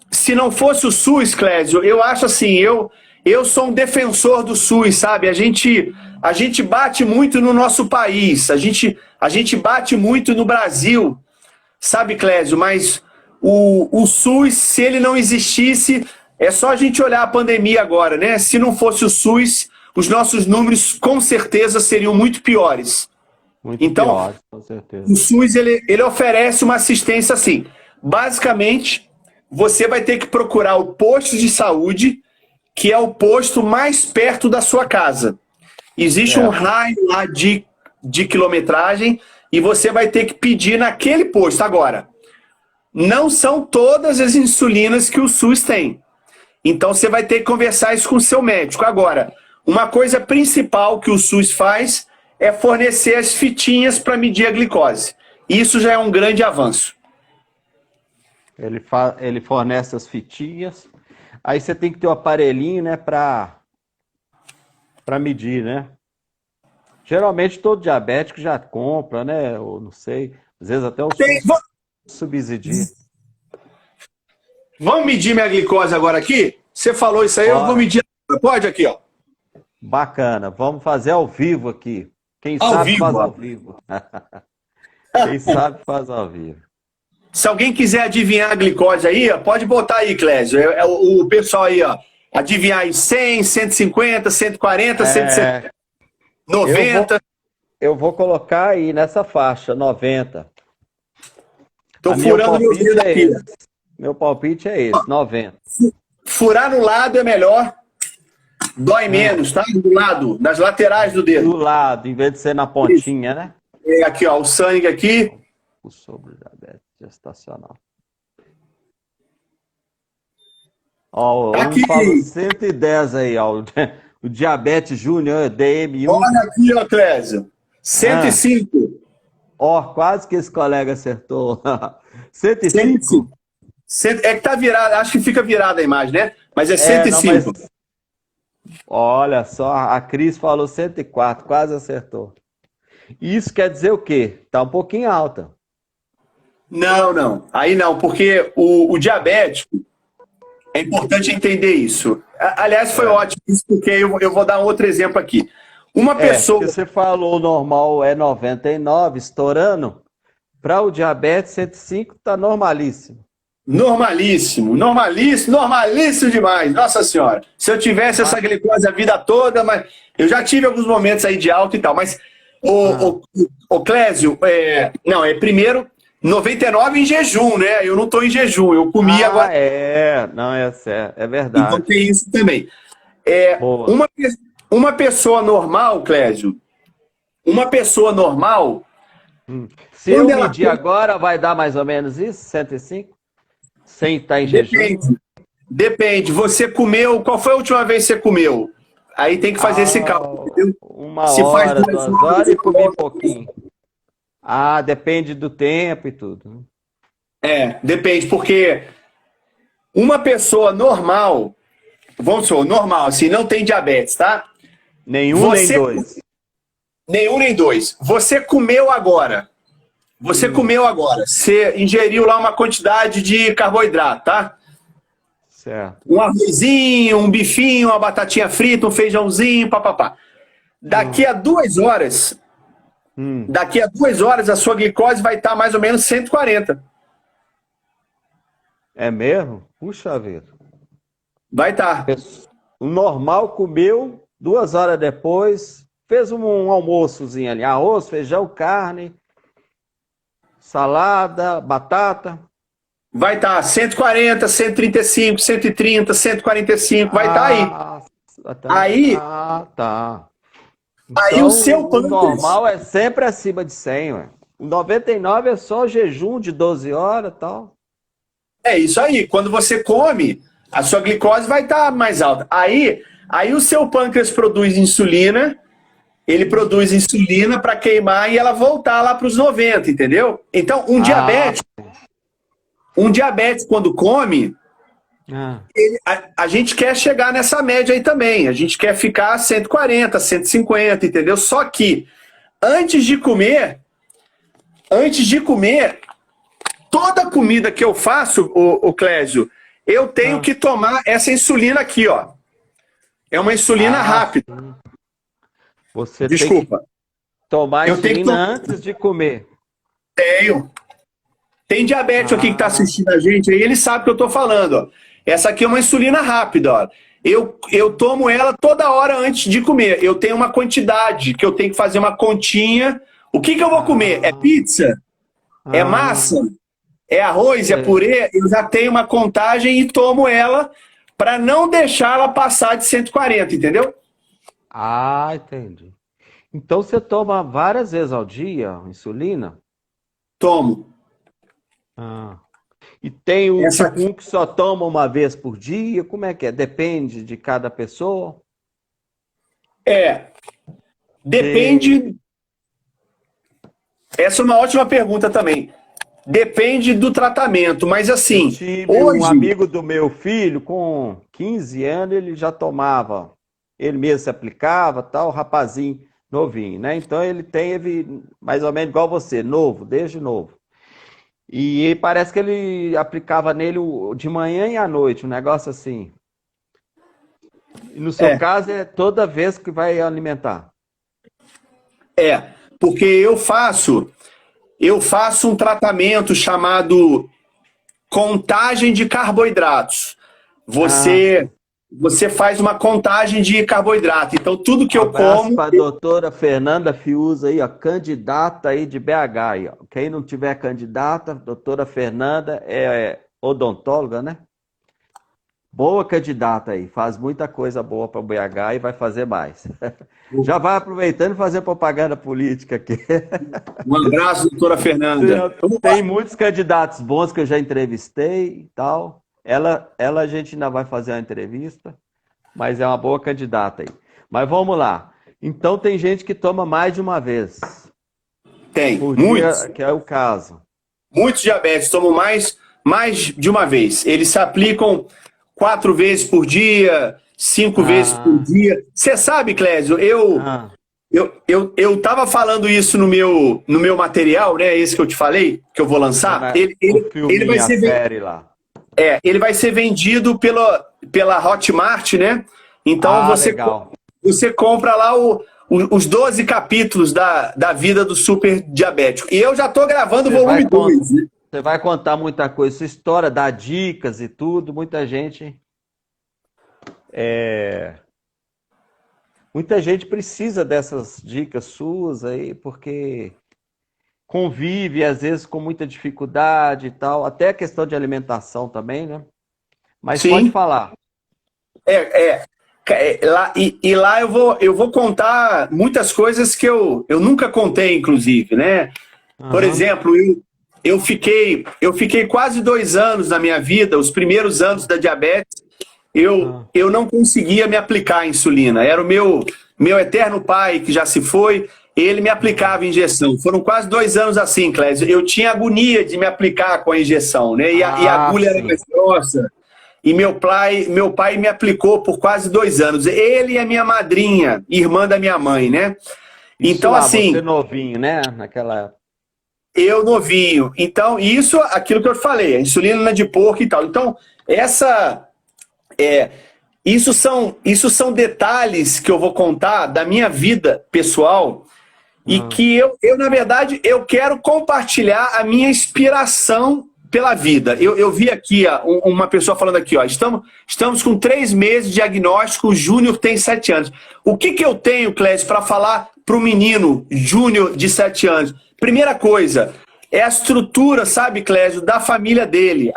se não fosse o SUS, Clésio, eu acho assim, eu sou um defensor do SUS, sabe? A gente bate muito no nosso país, a gente bate muito no Brasil, sabe, Clésio? Mas o SUS, se ele não existisse, é só a gente olhar a pandemia agora, né? Se não fosse o SUS, os nossos números com certeza seriam muito piores. Então, piores, com certeza. O SUS ele oferece uma assistência assim. Basicamente, você vai ter que procurar o posto de saúde que é o posto mais perto da sua casa. Existe um raio lá de quilometragem e você vai ter que pedir naquele posto. Agora, não são todas as insulinas que o SUS tem. Então você vai ter que conversar isso com o seu médico. Agora, uma coisa principal que o SUS faz é fornecer as fitinhas para medir a glicose. Isso já é um grande avanço. Ele fornece as fitinhas. Aí você tem que ter o aparelhinho, né, para medir, né? Geralmente todo diabético já compra, né? Ou não sei, às vezes até o subsidia. Vamos medir minha glicose agora aqui? Você falou isso aí, eu vou medir. Pode aqui, ó. Bacana, vamos fazer ao vivo aqui. Quem Ao sabe vivo, faz ó. ao vivo. Quem sabe faz ao vivo. Se alguém quiser adivinhar a glicose aí, ó, pode botar aí, Clésio. O pessoal aí, ó. Adivinhar aí 100, 150, 140, 170, 90. Eu vou colocar aí nessa faixa, 90. Tô furando meu dedo aqui. Meu palpite é esse, 90. Furar no lado é melhor. Dói menos, tá? Do lado, nas laterais do dedo. Do lado, em vez de ser na pontinha, né? É aqui, ó, o sangue aqui. O sobre diabetes gestacional. Ó, Aqui. um fala 110 aí, ó. O diabetes júnior, DM1. Olha aqui, ó, Clésio. 105. Ó, quase que esse colega acertou. 105? É que tá virado, acho que fica virada a imagem, né? Mas é 105. Não, mas... Olha só, a Cris falou 104, quase acertou. Isso quer dizer o quê? Tá um pouquinho alta. Não. Aí não, porque o diabético, é importante entender isso. Aliás, foi ótimo isso, porque eu vou dar um outro exemplo aqui. Uma pessoa... Porque você falou o normal é 99, estourando. Para o diabetes, 105 tá normalíssimo. Normalíssimo demais. Nossa Senhora. Se eu tivesse essa glicose a vida toda, mas eu já tive alguns momentos aí de alta e tal, mas o Clésio, primeiro 99 em jejum, né? Eu não tô em jejum, eu comi agora. É verdade. Então tem isso também. Uma pessoa normal, Clésio, uma pessoa normal... Se eu medir agora, vai dar mais ou menos isso? 105? Sem estar em jejum? Depende. Você comeu... Qual foi a última vez que você comeu? Aí tem que fazer esse cálculo, entendeu? Uma hora, 2 horas e comi um pouquinho. Depende do tempo e tudo. Depende, porque uma pessoa normal, vamos supor, normal, assim, não tem diabetes, tá? Nenhum nem dois. Nenhum nem dois. Você comeu agora. Você ingeriu lá uma quantidade de carboidrato, tá? Certo. Um arrozinho, um bifinho, uma batatinha frita, um feijãozinho, papapá. Daqui a 2 horas, a sua glicose vai estar mais ou menos 140. É mesmo? Puxa vida. Vai estar. O normal comeu, 2 horas depois, fez um almoçozinho ali. Arroz, feijão, carne, salada, batata. Vai estar 140, 135, 130, 145, vai estar aí. Tá. Aí Então, o seu pâncreas... O normal é sempre acima de 100, ué. O 99 é só jejum de 12 horas e tal. É isso aí. Quando você come, a sua glicose vai estar mais alta. Aí o seu pâncreas produz insulina, ele produz insulina para queimar e ela voltar lá para os 90, entendeu? Então, um diabético quando come, a gente quer chegar nessa média aí também. A gente quer ficar 140, 150, entendeu? Só que, antes de comer, toda comida que eu faço, o Clésio, eu tenho que tomar essa insulina aqui, ó. É uma insulina rápida. Você Desculpa. Tem que tomar insulina antes de comer. Tem diabético aqui que está assistindo a gente aí, ele sabe o que eu estou falando, ó. Essa aqui é uma insulina rápida, ó. Eu tomo ela toda hora antes de comer. Eu tenho uma quantidade que eu tenho que fazer uma continha. O que eu vou comer? É pizza? É massa? É arroz? É purê? Eu já tenho uma contagem e tomo ela para não deixar ela passar de 140, entendeu? Ah, entendi. Então você toma várias vezes ao dia insulina? Tomo. Ah. E tem o Essa tipo um que só toma uma vez por dia? Como é que é? Depende de cada pessoa? é, Tem. depende. Essa é uma ótima pergunta também. Depende do tratamento, mas Eu assim, tive um hoje, amigo do meu filho, com 15 anos, ele já tomava, ele mesmo se aplicava, tal, rapazinho novinho, né? Então ele teve mais ou menos igual você, novo, desde novo. E parece que ele aplicava nele de manhã e à noite, um negócio assim. E no seu é, caso é toda vez que vai alimentar. porque eu faço um tratamento chamado contagem de carboidratos. Ah, Você você faz uma contagem de carboidrato. Então tudo que eu abraço como, para a doutora Fernanda Fiuza aí, ó, candidata aí de BH aí, ó. Quem não tiver candidata, doutora Fernanda é odontóloga, né? Boa candidata aí, faz muita coisa boa para o BH e vai fazer mais. Já vai aproveitando e fazer propaganda política aqui. um abraço, doutora Fernanda. Tem muitos candidatos bons que eu já entrevistei e tal. Ela a gente ainda vai fazer uma entrevista, mas é uma boa candidata aí. Mas vamos lá. Então tem gente que toma mais de uma vez Tem, por muitos. dia, que é o caso. Muitos diabetes tomam mais de uma vez. Eles se aplicam 4 vezes por dia, 5 vezes por Ah, dia. Você sabe, Clésio, eu ah, eu eu estava falando isso no meu material, né? Esse que eu te falei, que eu vou lançar. Ele, o ele, ele vai filminho, a ser, série lá. ele vai ser vendido pela Hotmart, né? Então Ah, você legal. compra lá os 12 capítulos da vida do super diabético. E eu já estou gravando o Você vai, volume 2, né? você vai contar muita coisa, sua história, dar dicas e tudo. Muita gente precisa dessas dicas suas aí, porque convive às vezes com muita dificuldade e tal, até a questão de alimentação também, né? Mas pode Sim. falar. É, é, e lá eu vou contar muitas coisas que eu nunca contei, inclusive, né? Por Aham, exemplo, eu fiquei quase 2 anos na minha vida, os primeiros anos da diabetes, eu, ah, eu não conseguia me aplicar a insulina. Era o meu eterno pai, que já se foi, ele me aplicava injeção. Foram quase 2 anos assim, Clésio. Eu tinha agonia de me aplicar com a injeção, né? E a ah, agulha era sim. mais grossa. E meu pai me aplicou por quase 2 anos. Ele e a minha madrinha, irmã da minha mãe, né? Isso Então, lá, você assim, novinho, né? Naquela. eu novinho. Então, isso, aquilo que eu falei, a insulina de porco e tal. Então, essa, é, isso são detalhes que eu vou contar da minha vida pessoal e Ah, que na verdade, eu quero compartilhar a minha inspiração pela vida. Eu vi aqui ó, uma pessoa falando aqui, ó, estamos com 3 meses de diagnóstico, o Júnior tem 7 anos. O que eu tenho, Clécio, para falar para o menino Júnior de 7 anos? Primeira coisa, é a estrutura, sabe, Clésio, da família dele.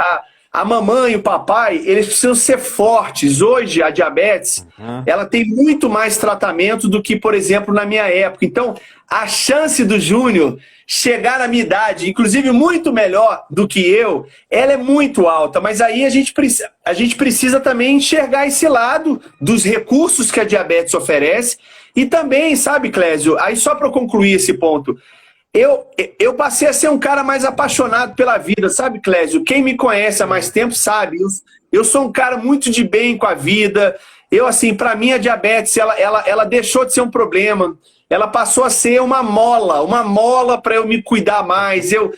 A mamãe e o papai, eles precisam ser fortes. Hoje, a diabetes, aham. ela tem muito mais tratamento do que, por exemplo, na minha época. Então, a chance do Júnior chegar na minha idade, inclusive muito melhor do que eu, ela é muito alta. Mas aí a gente precisa também enxergar esse lado dos recursos que a diabetes oferece. E também, sabe, Clésio, aí só para eu concluir esse ponto, eu passei a ser um cara mais apaixonado pela vida, sabe, Clésio? Quem me conhece há mais tempo sabe. Eu sou um cara muito de bem com a vida. Eu, assim, para mim, a diabetes, ela deixou de ser um problema. Ela passou a ser uma mola para eu me cuidar mais. Eu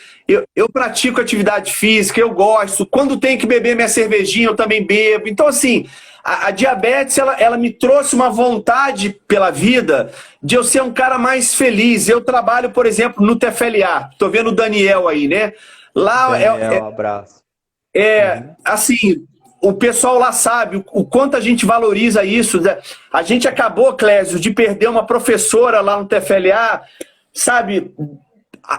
pratico atividade física, eu gosto. Quando tenho que beber minha cervejinha, eu também bebo. Então, assim, a diabetes, ela me trouxe uma vontade pela vida de eu ser um cara mais feliz. Eu trabalho, por exemplo, no TFLA. Estou vendo o Daniel aí, né? Lá Daniel, abraço. Uhum. assim, o pessoal lá sabe o quanto a gente valoriza isso. A gente acabou, Clésio, de perder uma professora lá no TFLA, sabe?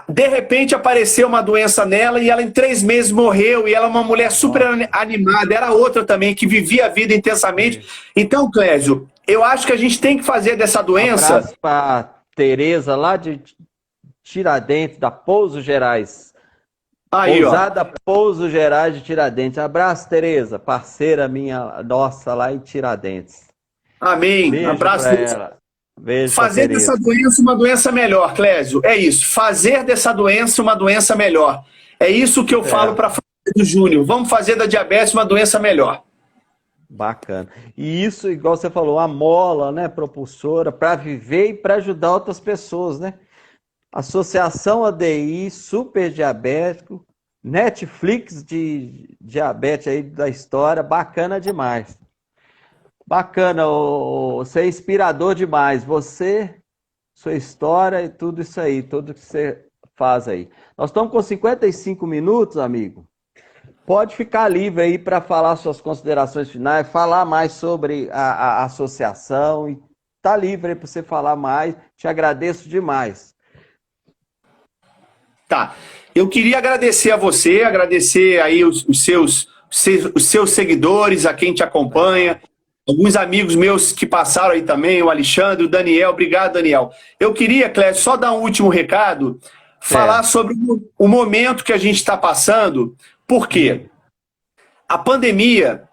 De repente apareceu uma doença nela e ela em 3 meses morreu, e ela é uma mulher super animada, era outra também, que vivia a vida intensamente. Então, Clésio, eu acho que a gente tem que fazer dessa doença... Abraço para Tereza, lá de Tiradentes, da Pouso Gerais. Aí, Pousada Pouso Gerais de Tiradentes. Abraço, Tereza, parceira minha, nossa, lá em Tiradentes. Amém. Beijo Abraço. para ela. Beijo pra Fazer Tereza. dessa doença uma doença melhor, Clésio. É isso. Fazer dessa doença uma doença melhor. É isso que eu falo para a família do Júnior. Vamos fazer da diabetes uma doença melhor. Bacana. E isso, igual você falou, a mola, né, propulsora, para viver e para ajudar outras pessoas, né? Associação ADI, super diabético, Netflix de diabetes aí da história, bacana demais. Bacana, você é inspirador demais. Você, sua história e tudo isso aí, tudo que você faz aí. Nós estamos com 55 minutos, amigo. Pode ficar livre aí para falar suas considerações finais, falar mais sobre a associação. E tá livre aí para você falar mais. Te agradeço demais. Tá. Eu queria agradecer a você, agradecer aí os seus seguidores, a quem te acompanha, alguns amigos meus que passaram aí também, o Alexandre, o Daniel. Obrigado, Daniel. Eu queria, Clécio, só dar um último recado, falar sobre o momento que a gente está passando. Por quê? A pandemia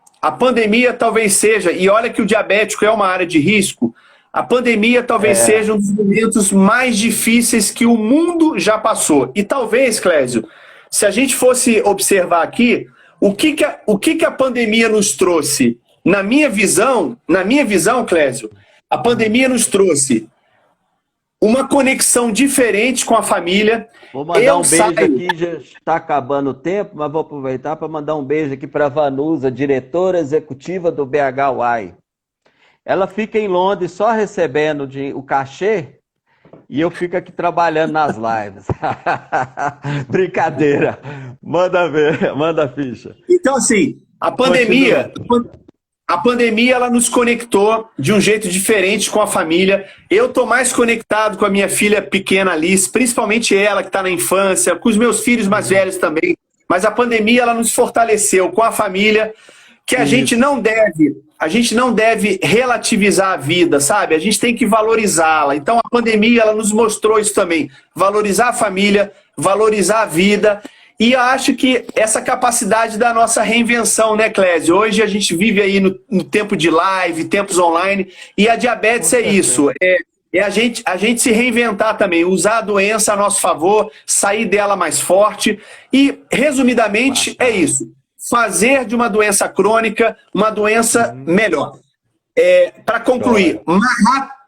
talvez seja, e olha que o diabético é uma área de risco, a pandemia talvez seja um dos momentos mais difíceis que o mundo já passou. E talvez, Clésio, se a gente fosse observar aqui, o que a pandemia nos trouxe? Na minha visão, Clésio, a pandemia nos trouxe uma conexão diferente com a família. Vou mandar um beijo aqui, já está acabando o tempo, mas vou aproveitar para mandar um beijo aqui para a Vanusa, diretora executiva do BHY. Ela fica em Londres só recebendo o cachê e eu fico aqui trabalhando nas lives. Brincadeira. Manda ver, manda a ficha. Então, assim, a pandemia ela nos conectou de um jeito diferente com a família. Eu tô mais conectado com a minha filha pequena Alice, principalmente ela que está na infância, com os meus filhos mais velhos também. Mas a pandemia ela nos fortaleceu com a família, que a gente não deve relativizar a vida, sabe? A gente tem que valorizá-la. Então a pandemia ela nos mostrou isso também, valorizar a família, valorizar a vida. E eu acho que essa capacidade da nossa reinvenção, né, Clésio? Hoje a gente vive aí no tempo de live, tempos online, e a diabetes é isso, é a gente se reinventar também, usar a doença a nosso favor, sair dela mais forte. E, resumidamente, é isso. Fazer de uma doença crônica uma doença melhor. Para concluir,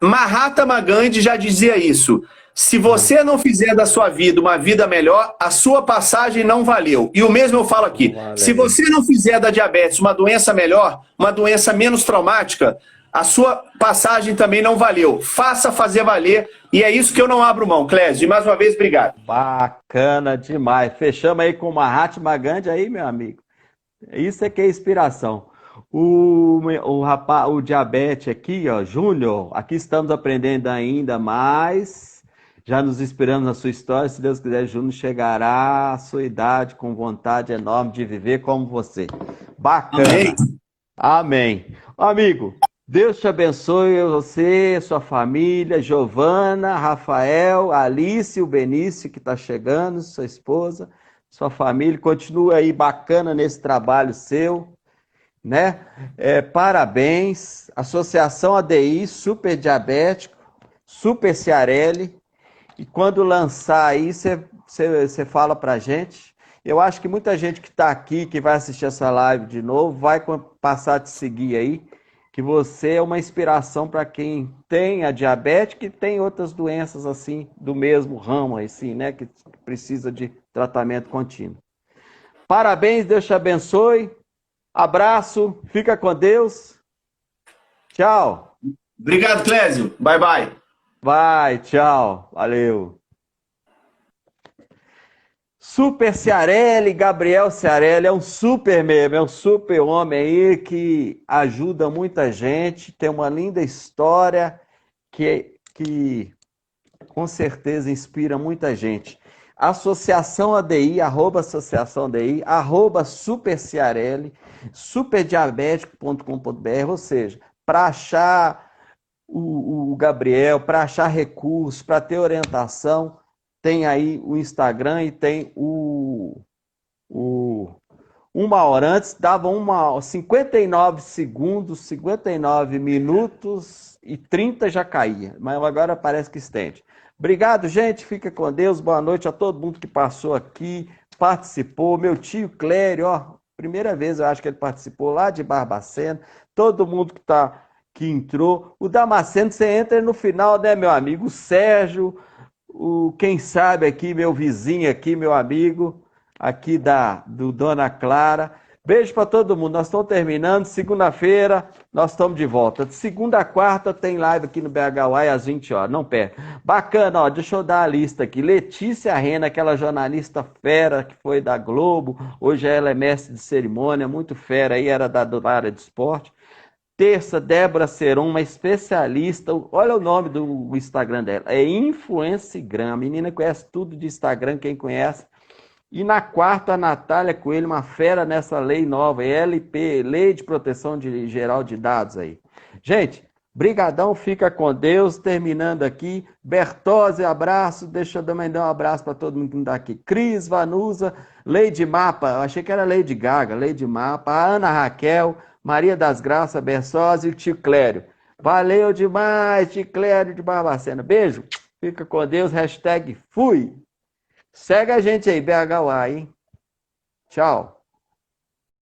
Mahatma Gandhi já dizia isso. Se você não fizer da sua vida uma vida melhor, a sua passagem não valeu. E o mesmo eu falo aqui. Se você não fizer da diabetes uma doença melhor, uma doença menos traumática, a sua passagem também não valeu. Faça fazer valer. E é isso que eu não abro mão, Clésio. E mais uma vez, obrigado. Bacana demais. Fechamos aí com o Mahatma Gandhi aí, meu amigo. Isso é que é inspiração. O diabetes aqui, ó, Júnior, aqui estamos aprendendo ainda mais. Já nos inspiramos na sua história. Se Deus quiser, Júnior chegará à sua idade com vontade enorme de viver como você. Bacana. Amém. Amém. Amigo, Deus te abençoe, você, sua família, Giovana, Rafael, Alice, o Benício que está chegando, sua esposa, sua família. Continua aí bacana nesse trabalho seu, né? Parabéns. Associação ADI, super diabético, super Ciarelli. E quando lançar aí, você fala pra gente. Eu acho que muita gente que está aqui, que vai assistir essa live de novo, vai passar a te seguir aí, que você é uma inspiração para quem tem a diabetes e tem outras doenças assim, do mesmo ramo, assim, né, que precisa de tratamento contínuo. Parabéns, Deus te abençoe. Abraço, fica com Deus. Tchau. Obrigado, Clésio. Bye, bye. Vai, tchau. Valeu. Super Ciarelli, Gabriel Ciarelli, é um super mesmo, é um super homem aí que ajuda muita gente, tem uma linda história que com certeza inspira muita gente. Associação ADI, Associação ADI, @superciarelli, superdiabético.com.br, ou seja, para achar o Gabriel, para achar recursos, para ter orientação, tem aí o Instagram e tem uma hora antes, dava 59 segundos, 59 minutos e 30 já caía, mas agora parece que estende. Obrigado, gente. Fica com Deus. Boa noite a todo mundo que passou aqui, participou. Meu tio Clério, ó, primeira vez eu acho que ele participou lá de Barbacena. Todo mundo que entrou. O Damasceno, você entra no final, né, meu amigo? O Sérgio, quem sabe aqui, meu vizinho aqui, meu amigo, aqui do Dona Clara. Beijo para todo mundo. Nós estamos terminando. Segunda-feira, nós estamos de volta. De segunda a quarta tem live aqui no BHY às 20 horas. Não perca. Bacana, ó. Deixa eu dar a lista aqui. Letícia Rena, aquela jornalista fera que foi da Globo. Hoje ela é mestre de cerimônia, muito fera aí, era da área de esporte. Terça, Débora Seron, uma especialista. Olha o nome do Instagram dela. É Influencegram. A menina conhece tudo de Instagram, quem conhece. E na quarta, a Natália Coelho, uma fera nessa lei nova, LP, Lei de Proteção Geral de Dados aí. Gente, brigadão, fica com Deus, terminando aqui. Bertozzi, abraço, deixa eu também dar um abraço para todo mundo que está aqui. Cris, Vanusa, Lady Mapa, eu achei que era Lady Gaga, Lady Mapa, a Ana Raquel, Maria das Graças, Berçosa e o Tio Clério. Valeu demais, Tio Clério de Barbacena. Beijo, fica com Deus, #fui. Segue a gente aí, BHY, hein? Tchau.